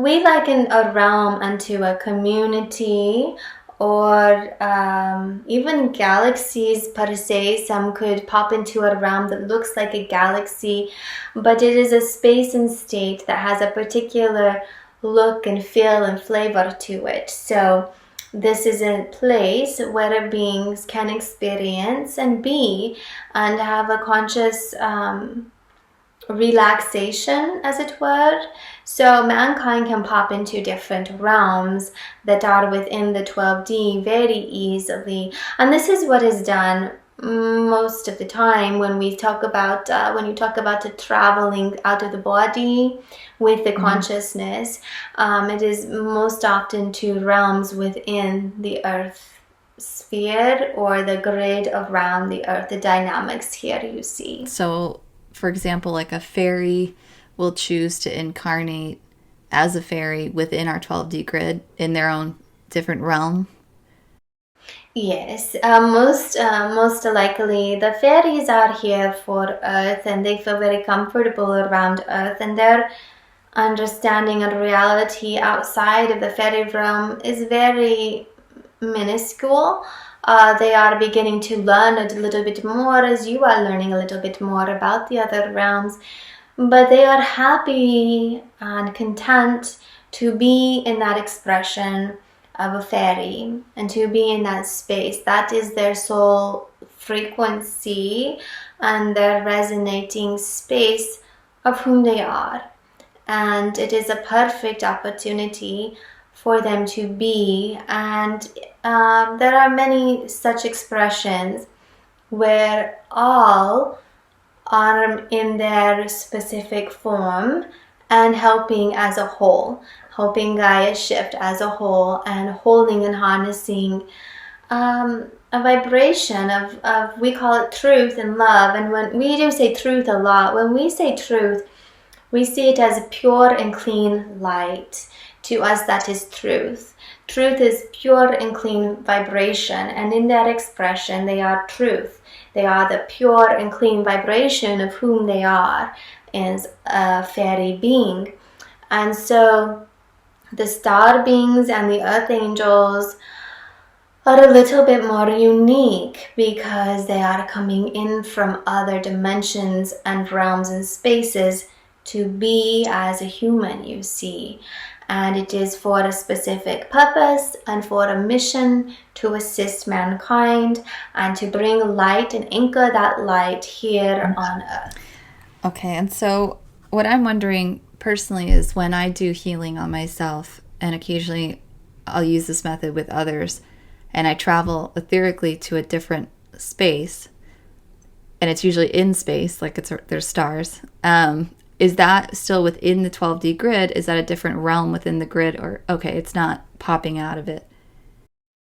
we liken a realm unto a community, or even galaxies per se. Some could pop into a realm that looks like a galaxy, but it is a space and state that has a particular look and feel and flavor to it. So this is a place where beings can experience and be and have a conscious relaxation, as it were. So mankind can pop into different realms that are within the 12D very easily. And this is what is done most of the time when we talk about, when you talk about the traveling out of the body with the consciousness, it is most often to realms within the Earth sphere or the grid around the Earth, the dynamics here you see. So, for example, like a fairy will choose to incarnate as a fairy within our 12D grid in their own different realm. Yes, most likely the fairies are here for Earth, and they feel very comfortable around Earth, and their understanding and reality outside of the fairy realm is very minuscule. They are beginning to learn a little bit more, as you are learning a little bit more about the other realms, but they are happy and content to be in that expression of a fairy and to be in that space. That is their soul frequency and their resonating space of whom they are. And it is a perfect opportunity for them to be. And there are many such expressions where all are in their specific form and helping as a whole, helping Gaia shift as a whole, and holding and harnessing a vibration of, we call it truth and love. And when we do say truth a lot, when we say truth, we see it as pure and clean light. To us, that is truth. Truth is pure and clean vibration, and in that expression, they are truth. They are the pure and clean vibration of whom they are as a fairy being. And so the star beings and the earth angels are a little bit more unique because they are coming in from other dimensions and realms and spaces to be as a human, you see. And it is for a specific purpose and for a mission to assist mankind and to bring light and anchor that light here on Earth. Okay, and so what I'm wondering personally is when I do healing on myself, and occasionally I'll use this method with others, and I travel etherically to a different space, and it's usually in space, like there's stars. Is that still within the 12D grid? Is that a different realm within the grid? Or, okay, it's not popping out of it.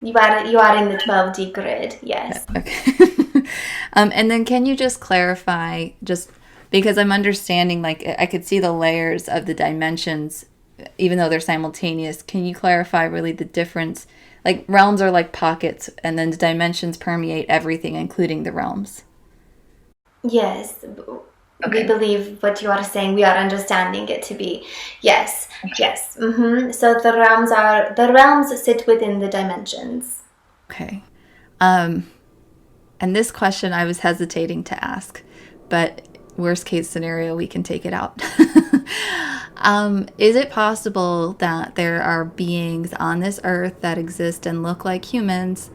You are in the 12D grid, yes. Okay. And then can you just clarify, just because I'm understanding, like I could see the layers of the dimensions, even though they're simultaneous. Can you clarify really the difference? Like realms are like pockets, and then the dimensions permeate everything, including the realms. Yes. Okay. We believe what you are saying. We are understanding it to be. Yes. Yes. So the realms sit within the dimensions. Okay. And this question I was hesitating to ask, but worst case scenario, we can take it out. Is it possible that there are beings on this earth that exist and look like humans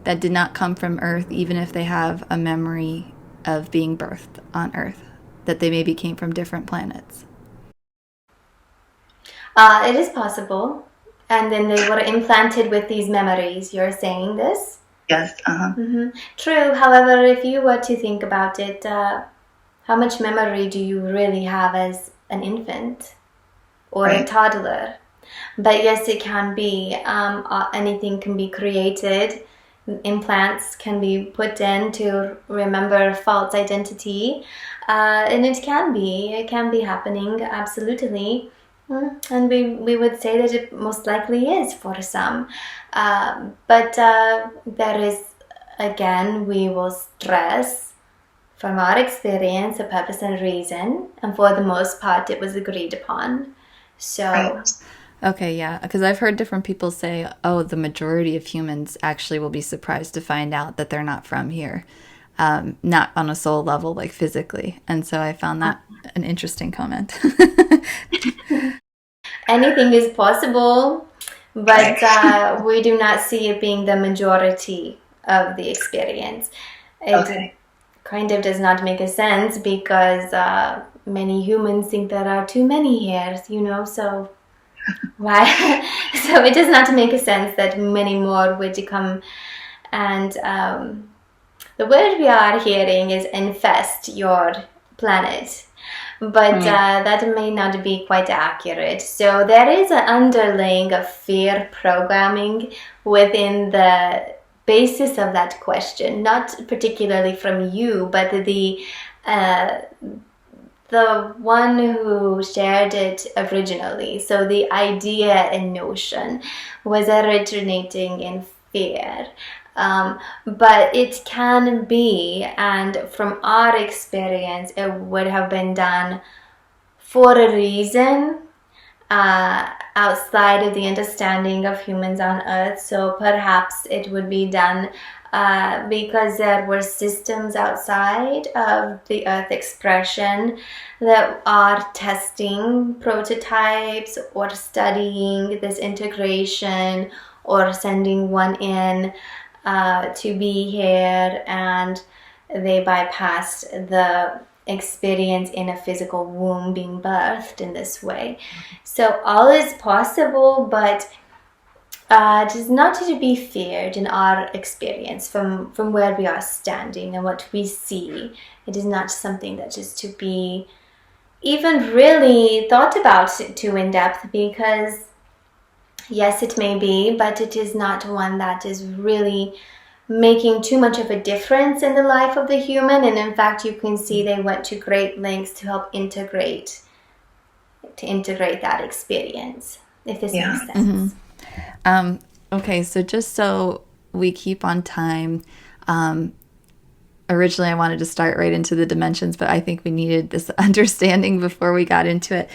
that did not come from Earth, even if they have a memory of being birthed on Earth? that they maybe came from different planets? It is possible. And then they were implanted with these memories. You're saying this? Yes. True. However, if you were to think about it, how much memory do you really have as an infant or a toddler? But yes, it can be. Anything can be created. Implants can be put in to remember false identity. And it can be happening, absolutely. And we would say that it most likely is for some. But there is, again, we will stress from our experience, a purpose and reason. And for the most part, it was agreed upon. So... Okay, yeah, because I've heard different people say, oh, the majority of humans actually will be surprised to find out that they're not from here, not on a soul level, like physically. And so I found that an interesting comment. Anything is possible, but we do not see it being the majority of the experience. It kind of does not make a sense because many humans think there are too many here, so... Why? So it does not make a sense that many more would come. And the word we are hearing is infest your planet. But that may not be quite accurate. So there is an underlying of fear programming within the basis of that question. Not particularly from you, but the one who shared it originally. So the idea and notion was originating in fear. But it can be, and from our experience, it would have been done for a reason outside of the understanding of humans on Earth. So perhaps it would be done because there were systems outside of the Earth expression that are testing prototypes or studying this integration or sending one in to be here, and they bypassed the experience in a physical womb being birthed in this way. So all is possible, but it is not to be feared in our experience from where we are standing and what we see. It is not something that is to be even really thought about too in depth, because yes, it may be, but it is not one that is really making too much of a difference in the life of the human. And in fact, you can see they went to great lengths to help integrate that experience, if this makes sense. Okay, so just so we keep on time, originally I wanted to start right into the dimensions, but I think we needed this understanding before we got into it.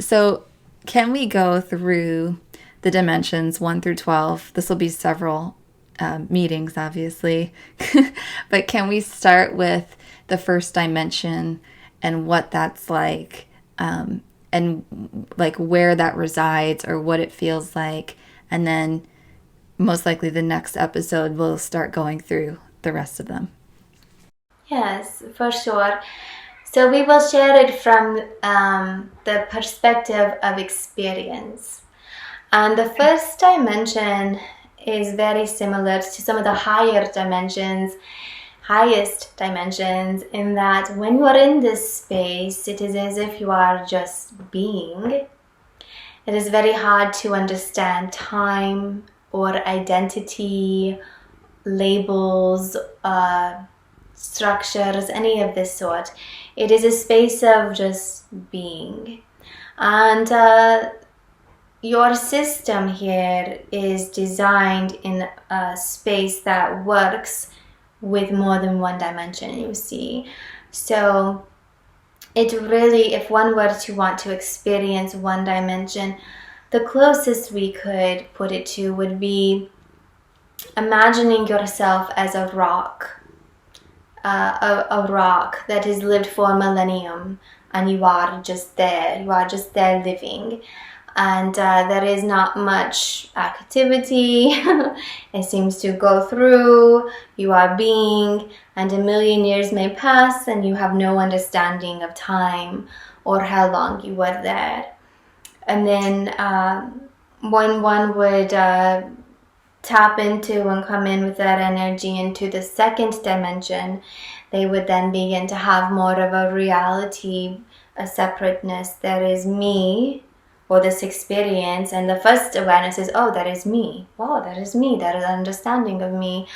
So can we go through the dimensions 1 through 12? This will be several meetings, obviously. But can we start with the first dimension and what that's like, and like where that resides or what it feels like? And then most likely the next episode we'll start going through the rest of them. Yes, for sure. So we will share it from the perspective of experience. And the first dimension is very similar to some of the highest dimensions, in that when you are in this space, it is as if you are just being. It is very hard to understand time or identity, labels, structures, any of this sort. It is a space of just being. And your system here is designed in a space that works with more than one dimension, you see. So it really, if one were to want to experience one dimension, the closest we could put it to would be imagining yourself as a rock, a rock that has lived for a millennium, and you are just there living. and there is not much activity. It seems to go through, you are being, and 1,000,000 years may pass and you have no understanding of time or how long you were there. And then when one would tap into and come in with that energy into the second dimension, they would then begin to have more of a reality, a separateness. There is me, or this experience, and the first awareness is, oh, that is me. Wow, that is me. That is an understanding of me.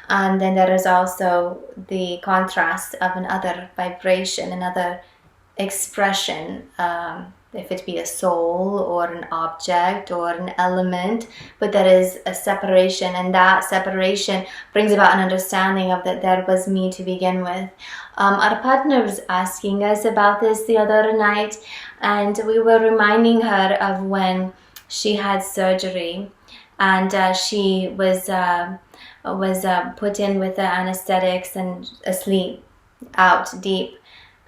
And then there is also the contrast of another vibration, another expression, if it be a soul or an object or an element, but there is a separation, and that separation brings about an understanding of that there was me to begin with. Our partner was asking us about this the other night, and we were reminding her of when she had surgery, and she was put in with the anesthetics and asleep out deep,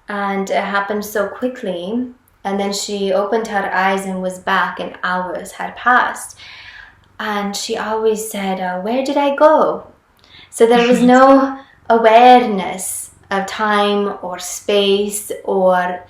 and it happened so quickly. And then she opened her eyes and was back, and hours had passed. And she always said, where did I go? So there was no awareness of time or space or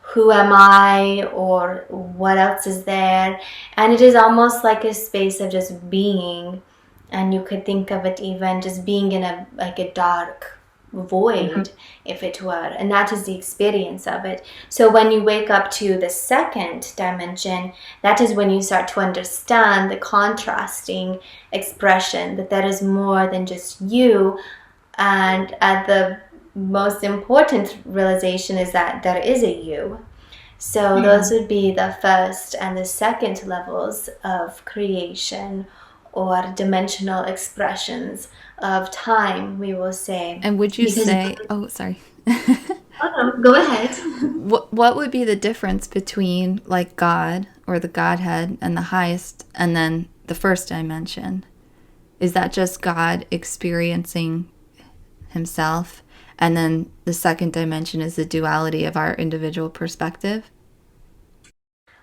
who am I or what else is there. And it is almost like a space of just being. And you could think of it even just being in a dark void, if it were, and that is the experience of it. So when you wake up to the second dimension, that is when you start to understand the contrasting expression, that there is more than just you. And at the most important realization is that there is a you. So those would be the first and the second levels of creation, or dimensional expressions of time, we will say. And would you say, oh, sorry. Oh, no, go ahead. What would be the difference between like God or the Godhead and the highest and then the first dimension? Is that just God experiencing himself, and then the second dimension is the duality of our individual perspective?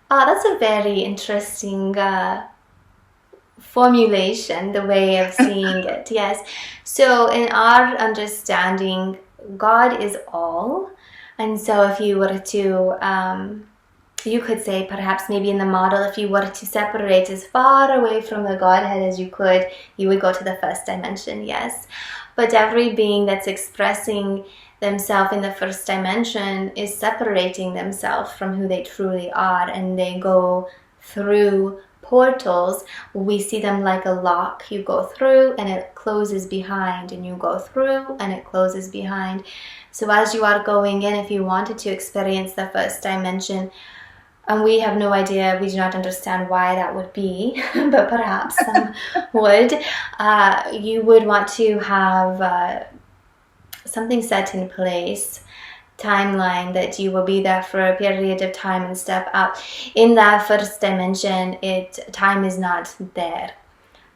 That's a very interesting formulation, the way of seeing it. Yes. So in our understanding, God is all. And so if you were to, you could say perhaps maybe in the model, if you were to separate as far away from the Godhead as you could, you would go to the first dimension, yes. But every being that's expressing themselves in the first dimension is separating themselves from who they truly are, and they go through portals. We see them like a lock. You go through and it closes behind, and you go through and it closes behind. So as you are going in, if you wanted to experience the first dimension, and we have no idea, we do not understand why that would be, but perhaps some would, you would want to have something set in place, timeline, that you will be there for a period of time and step out. In that first dimension, time is not there.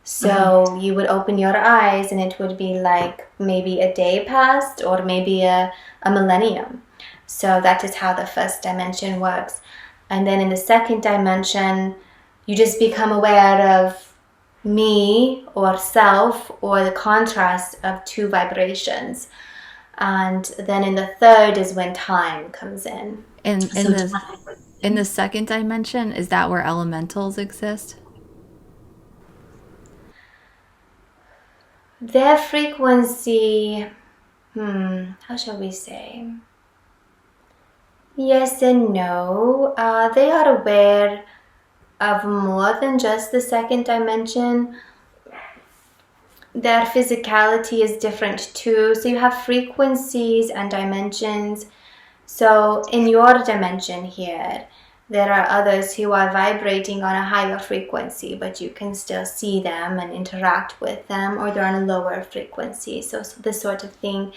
So you would open your eyes and it would be like maybe a day passed, or maybe a millennium. So that is how the first dimension works. And then in the second dimension, you just become aware of me or self, or the contrast of two vibrations. And then in the third is when time comes in. In the second dimension, is that where elementals exist? Their frequency, how shall we say? Yes and no. They are aware of more than just the second dimension. Their physicality is different too. So you have frequencies and dimensions. So in your dimension here, there are others who are vibrating on a higher frequency, but you can still see them and interact with them, or they're on a lower frequency. So this sort of thing.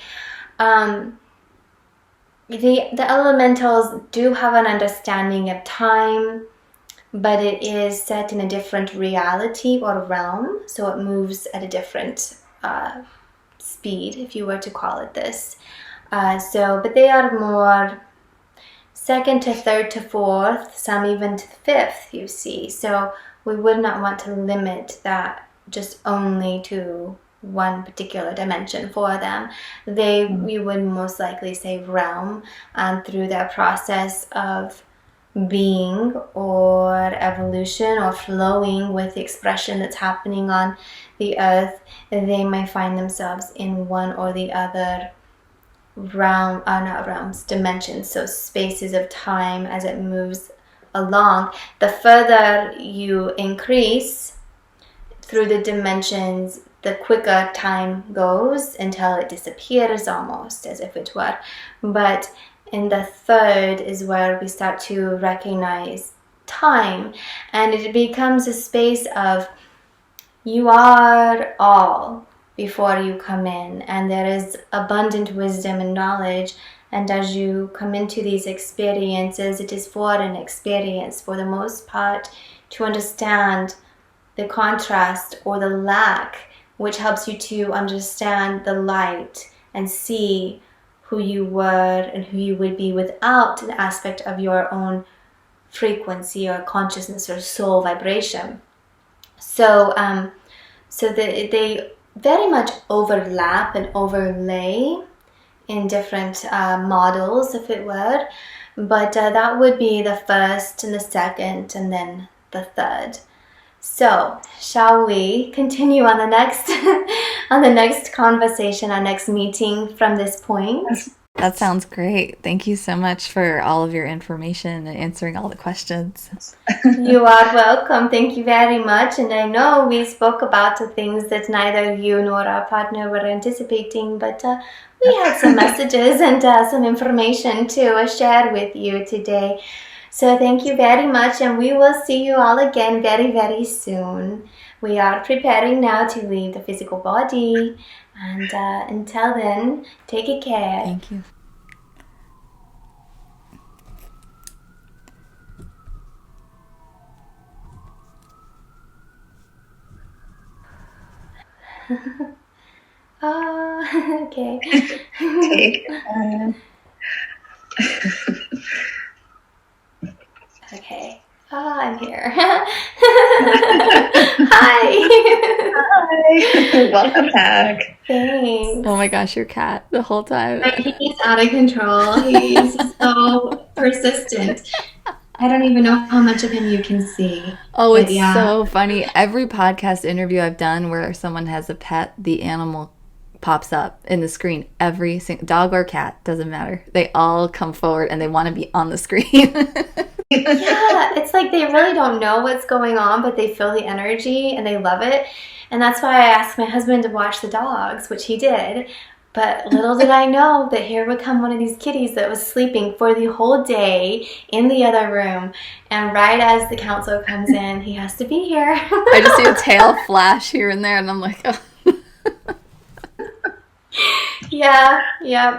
The elementals do have an understanding of time, but it is set in a different reality or realm, so it moves at a different speed, if you were to call it this. But they are more second to third to fourth, some even to fifth, you see. So we would not want to limit that just only to one particular dimension for them. We would most likely say realm, and through that process of being or evolution or flowing with the expression that's happening on the earth, they might find themselves in one or the other realm, not realms, dimensions, so spaces of time as it moves along. The further you increase through the dimensions, the quicker time goes until it disappears, almost as if it were. But in the third is where we start to recognize time, and it becomes a space of you are all before you come in, and there is abundant wisdom and knowledge. And as you come into these experiences, it is for an experience, for the most part, to understand the contrast or the lack, which helps you to understand the light and see who you were and who you would be without an aspect of your own frequency or consciousness or soul vibration. So they very much overlap and overlay in different models, if it were. But that would be the first and the second and then the third. So, shall we continue on the next on the next conversation, our next meeting from this point? That sounds great. Thank you so much for all of your information and answering all the questions. You are welcome. Thank you very much. And I know we spoke about the things that neither you nor our partner were anticipating, but we had some messages and some information to share with you today. So thank you very much, and we will see you all again very, very soon. We are preparing now to leave the physical body, and until then, take good care. Thank you. Oh, okay. Take your Okay. Oh, I'm here. Hi. Hi. Welcome back. Thanks. Oh my gosh, your cat the whole time. He's out of control. He's so persistent. I don't even know how much of him you can see. Oh, it's so funny. Every podcast interview I've done where someone has a pet, the animal pops up in the screen. Every single dog or cat, doesn't matter. They all come forward and they want to be on the screen. Yeah, it's like they really don't know what's going on, but they feel the energy and they love it. And that's why I asked my husband to watch the dogs, which he did. But little did I know that here would come one of these kitties that was sleeping for the whole day in the other room. And right as the council comes in, he has to be here. I just see a tail flash here and there, and I'm like, oh. Yeah.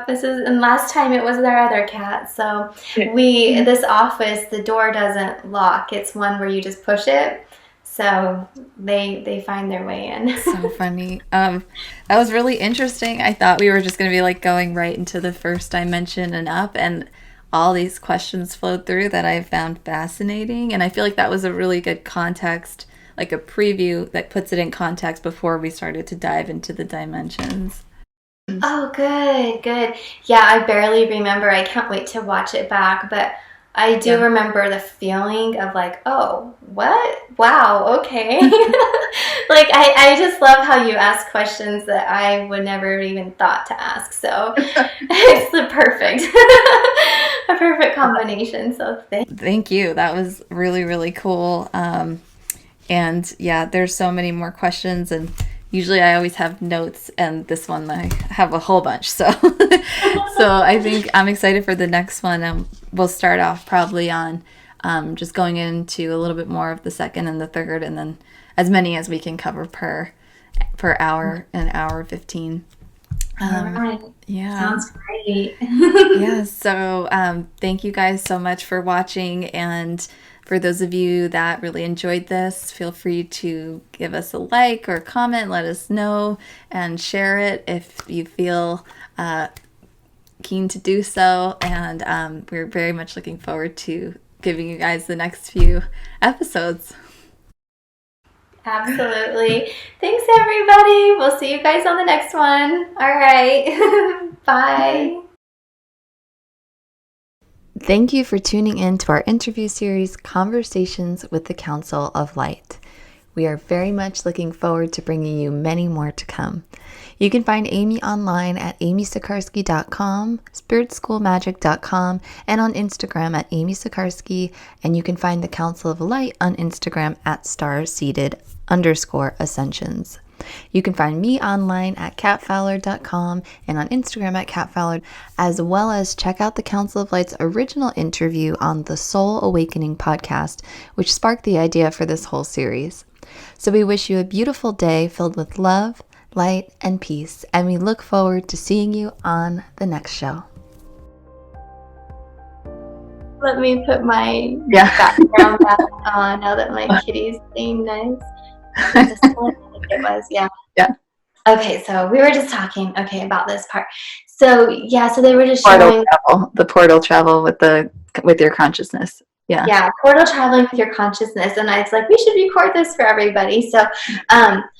And last time it was their other cat. So this office, the door doesn't lock. It's one where you just push it. So they find their way in. So funny. That was really interesting. I thought we were just going to be like going right into the first dimension and up, and all these questions flowed through that I found fascinating. And I feel like that was a really good context, like a preview that puts it in context before we started to dive into the dimensions. Oh, good. Yeah, I barely remember. I can't wait to watch it back, but I do remember the feeling of like, oh, what? Wow, okay. Like, I just love how you ask questions that I would never even thought to ask. So it's the a perfect combination. So thank you. That was really, really cool. And yeah, there's so many more questions, and usually I always have notes, and this one I have a whole bunch. So I think I'm excited for the next one. And we'll start off probably on just going into a little bit more of the second and the third, and then as many as we can cover per hour, an hour 15. All right. Yeah. Sounds great. Yeah. So thank you guys so much for watching. And for those of you that really enjoyed this, feel free to give us a like or comment, let us know, and share it if you feel keen to do so, and we're very much looking forward to giving you guys the next few episodes. Absolutely. Thanks, everybody. We'll see you guys on the next one. All right. Bye. Thank you for tuning in to our interview series, Conversations with the Council of Light. We are very much looking forward to bringing you many more to come. You can find Amy online at amysikarskie.com, spiritschoolmagic.com, and on Instagram at amysikarskie, and you can find the Council of Light on Instagram at starseed_ascensions. You can find me online at catfowler.com and on Instagram at catfowler, as well as check out the Council of Light's original interview on the Soul Awakening podcast, which sparked the idea for this whole series. So we wish you a beautiful day filled with love, light, and peace, and we look forward to seeing you on the next show. Let me put my background back on now that my kitty's being nice. This one, I think it was, yeah. Okay, so we were just talking, about this part. So they were just showing the portal travel with your consciousness. Yeah, portal traveling with your consciousness, and I was like, we should record this for everybody. So,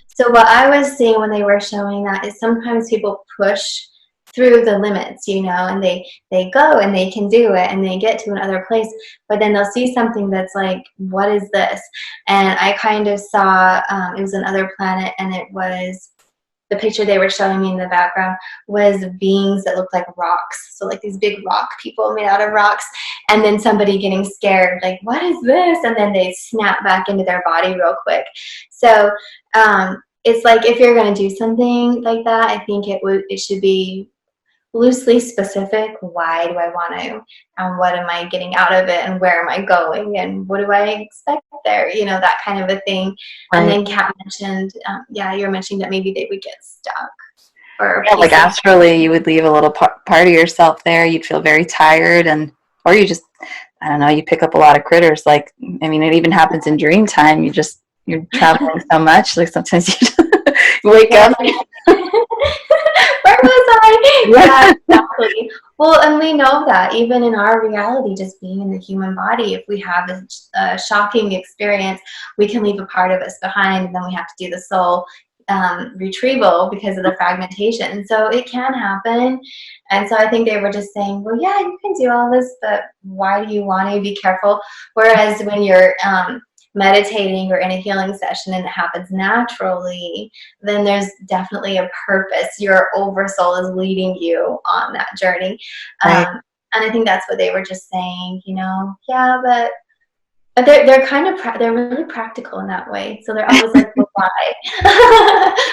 so what I was seeing when they were showing that is sometimes people push through the limits, and they go and they can do it and they get to another place, but then they'll see something that's like, what is this? And I kind of saw it was another planet, and it was the picture they were showing me in the background was beings that looked like rocks. So like these big rock people made out of rocks, and then somebody getting scared, like, what is this? And then they snap back into their body real quick. So it's like, if you're going to do something like that, I think it should be loosely specific. Why do I want to, and what am I getting out of it, and where am I going, and what do I expect there, that kind of a thing. Right. And then Kat mentioned, you're mentioning that maybe they would get stuck. Or like astrally, you would leave a little part of yourself there. You'd feel very tired, or you just, I don't know, you pick up a lot of critters. Like, I mean, it even happens in dream time. You're traveling so much, like sometimes you wake up. Where was I? Yeah, exactly. Well, and we know that even in our reality, just being in the human body, if we have a shocking experience, we can leave a part of us behind, and then we have to do the soul retrieval because of the fragmentation. So it can happen. And so I think they were just saying, well, yeah, you can do all this, but why do you want to be careful? Whereas when you're meditating or in a healing session and it happens naturally, then there's definitely a purpose. Your oversoul is leading you on that journey. Right. And I think that's what they were just saying, but they're kind of they're really practical in that way. So they're always like, well, why?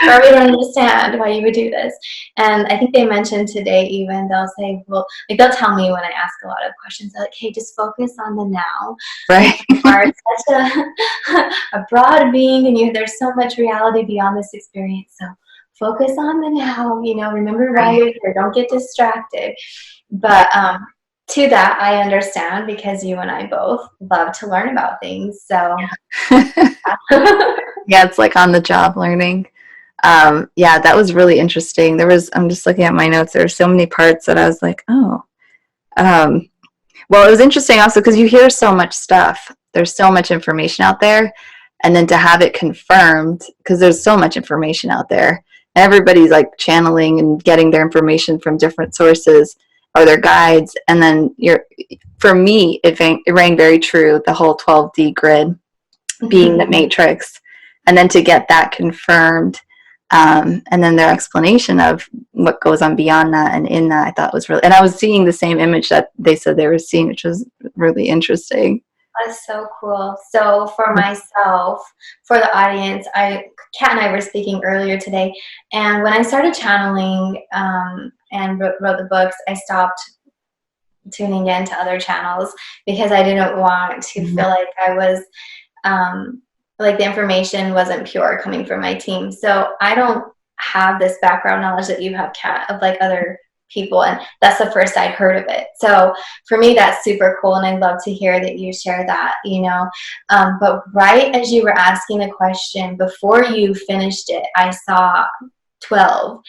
Or we don't understand why you would do this. And I think they mentioned today, even they'll say, well, like they'll tell me when I ask a lot of questions, they're like, hey, just focus on the now. Right. You are such a broad being, and there's so much reality beyond this experience. So focus on the now. Remember why you're here. Don't get distracted. But to that, I understand, because you and I both love to learn about things. So yeah, it's like on the job learning. That was really interesting. I'm just looking at my notes. There were so many parts that I was like, oh. Well, it was interesting also because you hear so much stuff. There's so much information out there. And then to have it confirmed, because there's so much information out there. Everybody's like channeling and getting their information from different sources or their guides. And then for me, it rang very true, the whole 12D grid being the matrix. And then to get that confirmed, and then their explanation of what goes on beyond that and in that, I thought was really, and I was seeing the same image that they said they were seeing, which was really interesting. That's so cool. So for myself, for the audience, Kat and I were speaking earlier today, and when I started channeling and wrote the books, I stopped tuning in to other channels because I didn't want to feel like I was like the information wasn't pure coming from my team. So I don't have this background knowledge that you have, Kat, of like other people, and that's the first I'd heard of it. So for me, that's super cool, and I'd love to hear that you share that, but right as you were asking the question, before you finished it, I saw 12.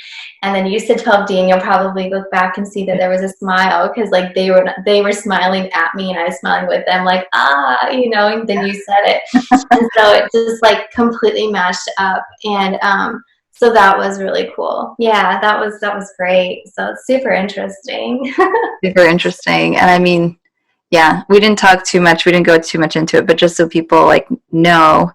And then you said 12D, and you'll probably look back and see that there was a smile, because like they were smiling at me and I was smiling with them, like, and then you said it. And so it just like completely matched up. And so that was really cool. Yeah, that was great. So it's super interesting. Super interesting. And I mean, yeah, we didn't talk too much. We didn't go too much into it, but just so people like know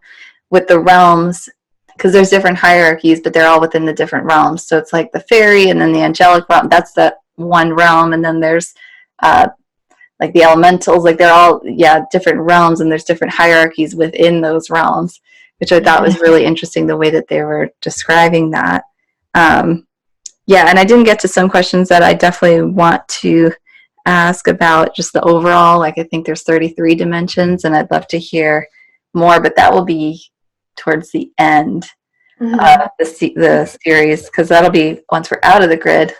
with the realms, because there's different hierarchies, but they're all within the different realms. So it's like the fairy and then the angelic realm. That's the one realm. And then there's like the elementals, like they're all, different realms, and there's different hierarchies within those realms, which I thought was really interesting, the way that they were describing that. And I didn't get to some questions that I definitely want to ask about just the overall, like I think there's 33 dimensions, and I'd love to hear more, but that will be towards the end of the series, because that'll be once we're out of the grid.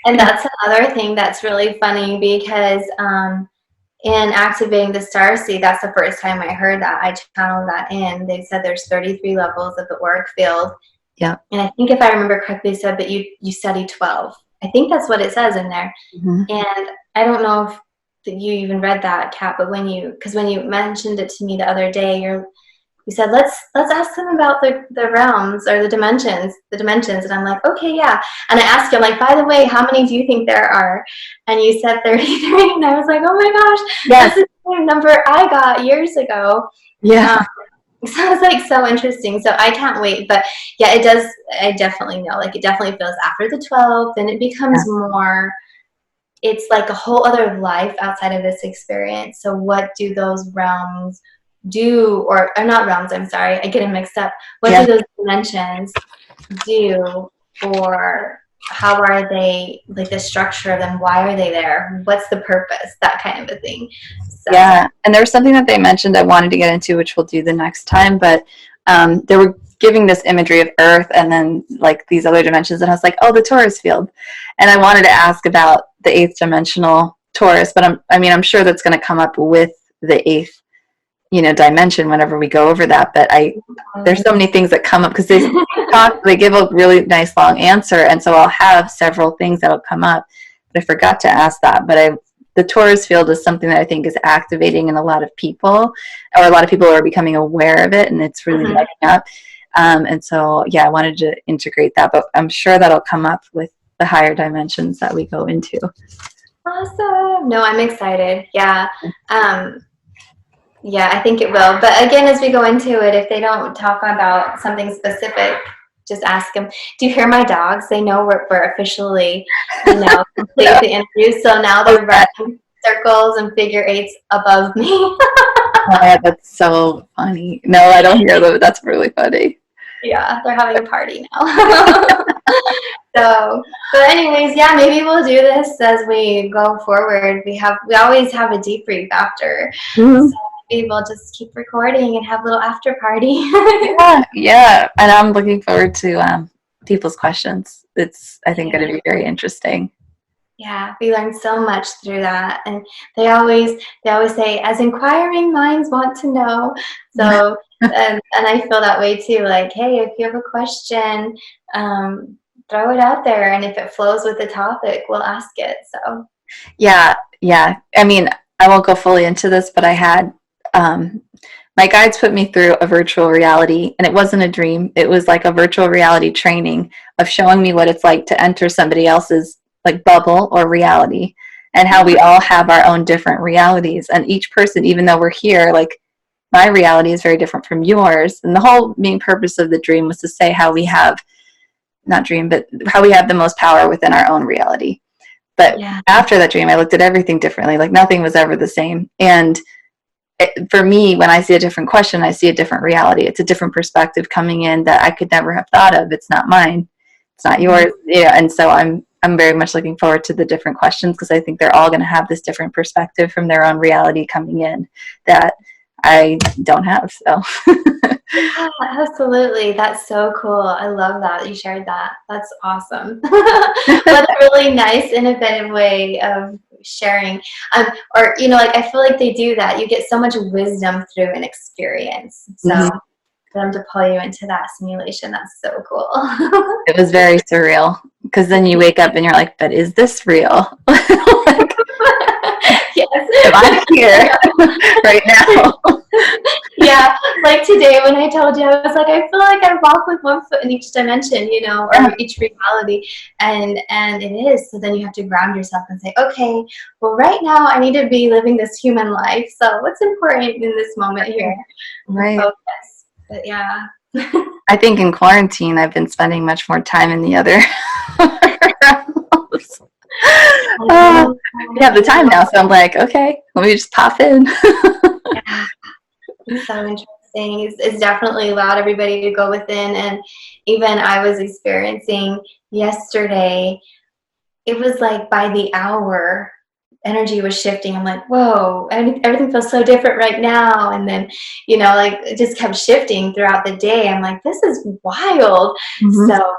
And that's another thing that's really funny, because in activating the Starseed, that's the first time I heard that. I channeled that in. They said there's 33 levels of the auric field. Yeah. And I think if I remember correctly, they said that you study 12. I think that's what it says in there. And I don't know if you even read that, Kat, but when you mentioned it to me the other day, you said, let's ask them about the realms or the dimensions. And I'm like, okay, yeah. And I asked you, I'm like, by the way, how many do you think there are? And you said 33. And I was like, oh my gosh, that's the same number I got years ago. Yeah. So it's like so interesting. So I can't wait. But yeah, it does. I definitely know. Like it definitely feels after the 12, then it becomes more. It's like a whole other life outside of this experience. So what do those realms do, or not realms? I'm sorry, I get them mixed up. What do those dimensions do, or how are they? Like the structure of them. Why are they there? What's the purpose? That kind of a thing. So. Yeah, and there was something that they mentioned I wanted to get into, which we'll do the next time, but they were giving this imagery of Earth and then like these other dimensions, and I was like, oh, the Taurus field. And I wanted to ask about the 8th dimensional Taurus, but I'm sure that's going to come up with the 8th, dimension whenever we go over that. But there's so many things that come up, because they give a really nice long answer, and so I'll have several things that'll come up. But I forgot to ask that. But the Taurus field is something that I think is activating in a lot of people, or a lot of people are becoming aware of it, and it's really lighting up. And so, I wanted to integrate that, but I'm sure that'll come up with the higher dimensions that we go into. Awesome. No, I'm excited. Yeah. I think it will. But again, as we go into it, if they don't talk about something specific, just ask them. Do you hear my dogs? They know we're officially, complete the interview. So now they're running circles and figure eights above me. Oh, yeah, that's so funny. No, I don't hear them. That's really funny. Yeah, they're having a party now. But anyways, maybe we'll do this as we go forward. We always have a debrief after. So maybe we'll just keep recording and have a little after party. Yeah. And I'm looking forward to people's questions. It's, I think, going to be very interesting. Yeah, we learned so much through that, and they always say, as inquiring minds want to know. So, and I feel that way too. Like, hey, if you have a question, throw it out there, and if it flows with the topic, we'll ask it. So, yeah. I mean, I won't go fully into this, but I had my guides put me through a virtual reality, and it wasn't a dream. It was like a virtual reality training of showing me what it's like to enter somebody else's like bubble or reality, and how we all have our own different realities, and each person, even though we're here, like my reality is very different from yours. And the whole main purpose of the dream was to say how we have how we have the most power within our own reality. But after that dream, I looked at everything differently. Like nothing was ever the same. And for me, when I see a different question, I see a different reality. It's a different perspective coming in that I could never have thought of. It's not mine. It's not yours. Yeah. And so I'm very much looking forward to the different questions, because I think they're all going to have this different perspective from their own reality coming in that I don't have. So. Yeah, absolutely. That's so cool. I love that you shared that. That's awesome. What a really nice, innovative way of sharing. I feel like they do that. You get so much wisdom through an experience. So. them to pull you into that simulation. That's so cool. It was very surreal because then you wake up and you're like, but is this real? Like, Yes. am I here right now? Yeah, like today when I told you, I was like, I feel like I walk with one foot in each dimension, you know, or each reality, and it is. So then you have to ground yourself and say, okay, well, right now I need to be living this human life. So what's important in this moment here? Right. Focus. But yeah. I think in quarantine, I've been spending much more time in the other realms. I have the time now, so I'm like, okay, let me just pop in. Yeah. It's so interesting. It's definitely allowed everybody to go within. And even I was experiencing yesterday, it was like by the hour, energy was shifting. I'm like, whoa, everything feels so different right now. And then, you know, like it just kept shifting throughout the day. I'm like, this is wild. Mm-hmm. So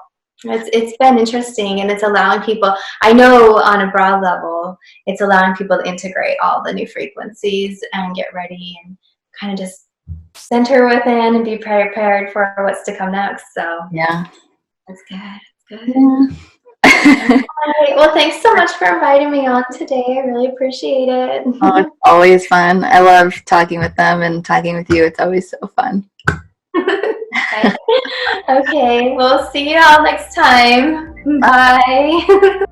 it's been interesting, and it's allowing people, I know on a broad level, it's allowing people to integrate all the new frequencies and get ready and kind of just center within and be prepared for what's to come next. So yeah, that's good. That's good. Yeah. All right. Well, thanks so much for inviting me on today. I really appreciate it. Oh, it's always fun. I love talking with them and talking with you. It's always so fun. Okay. We'll see you all next time. Bye.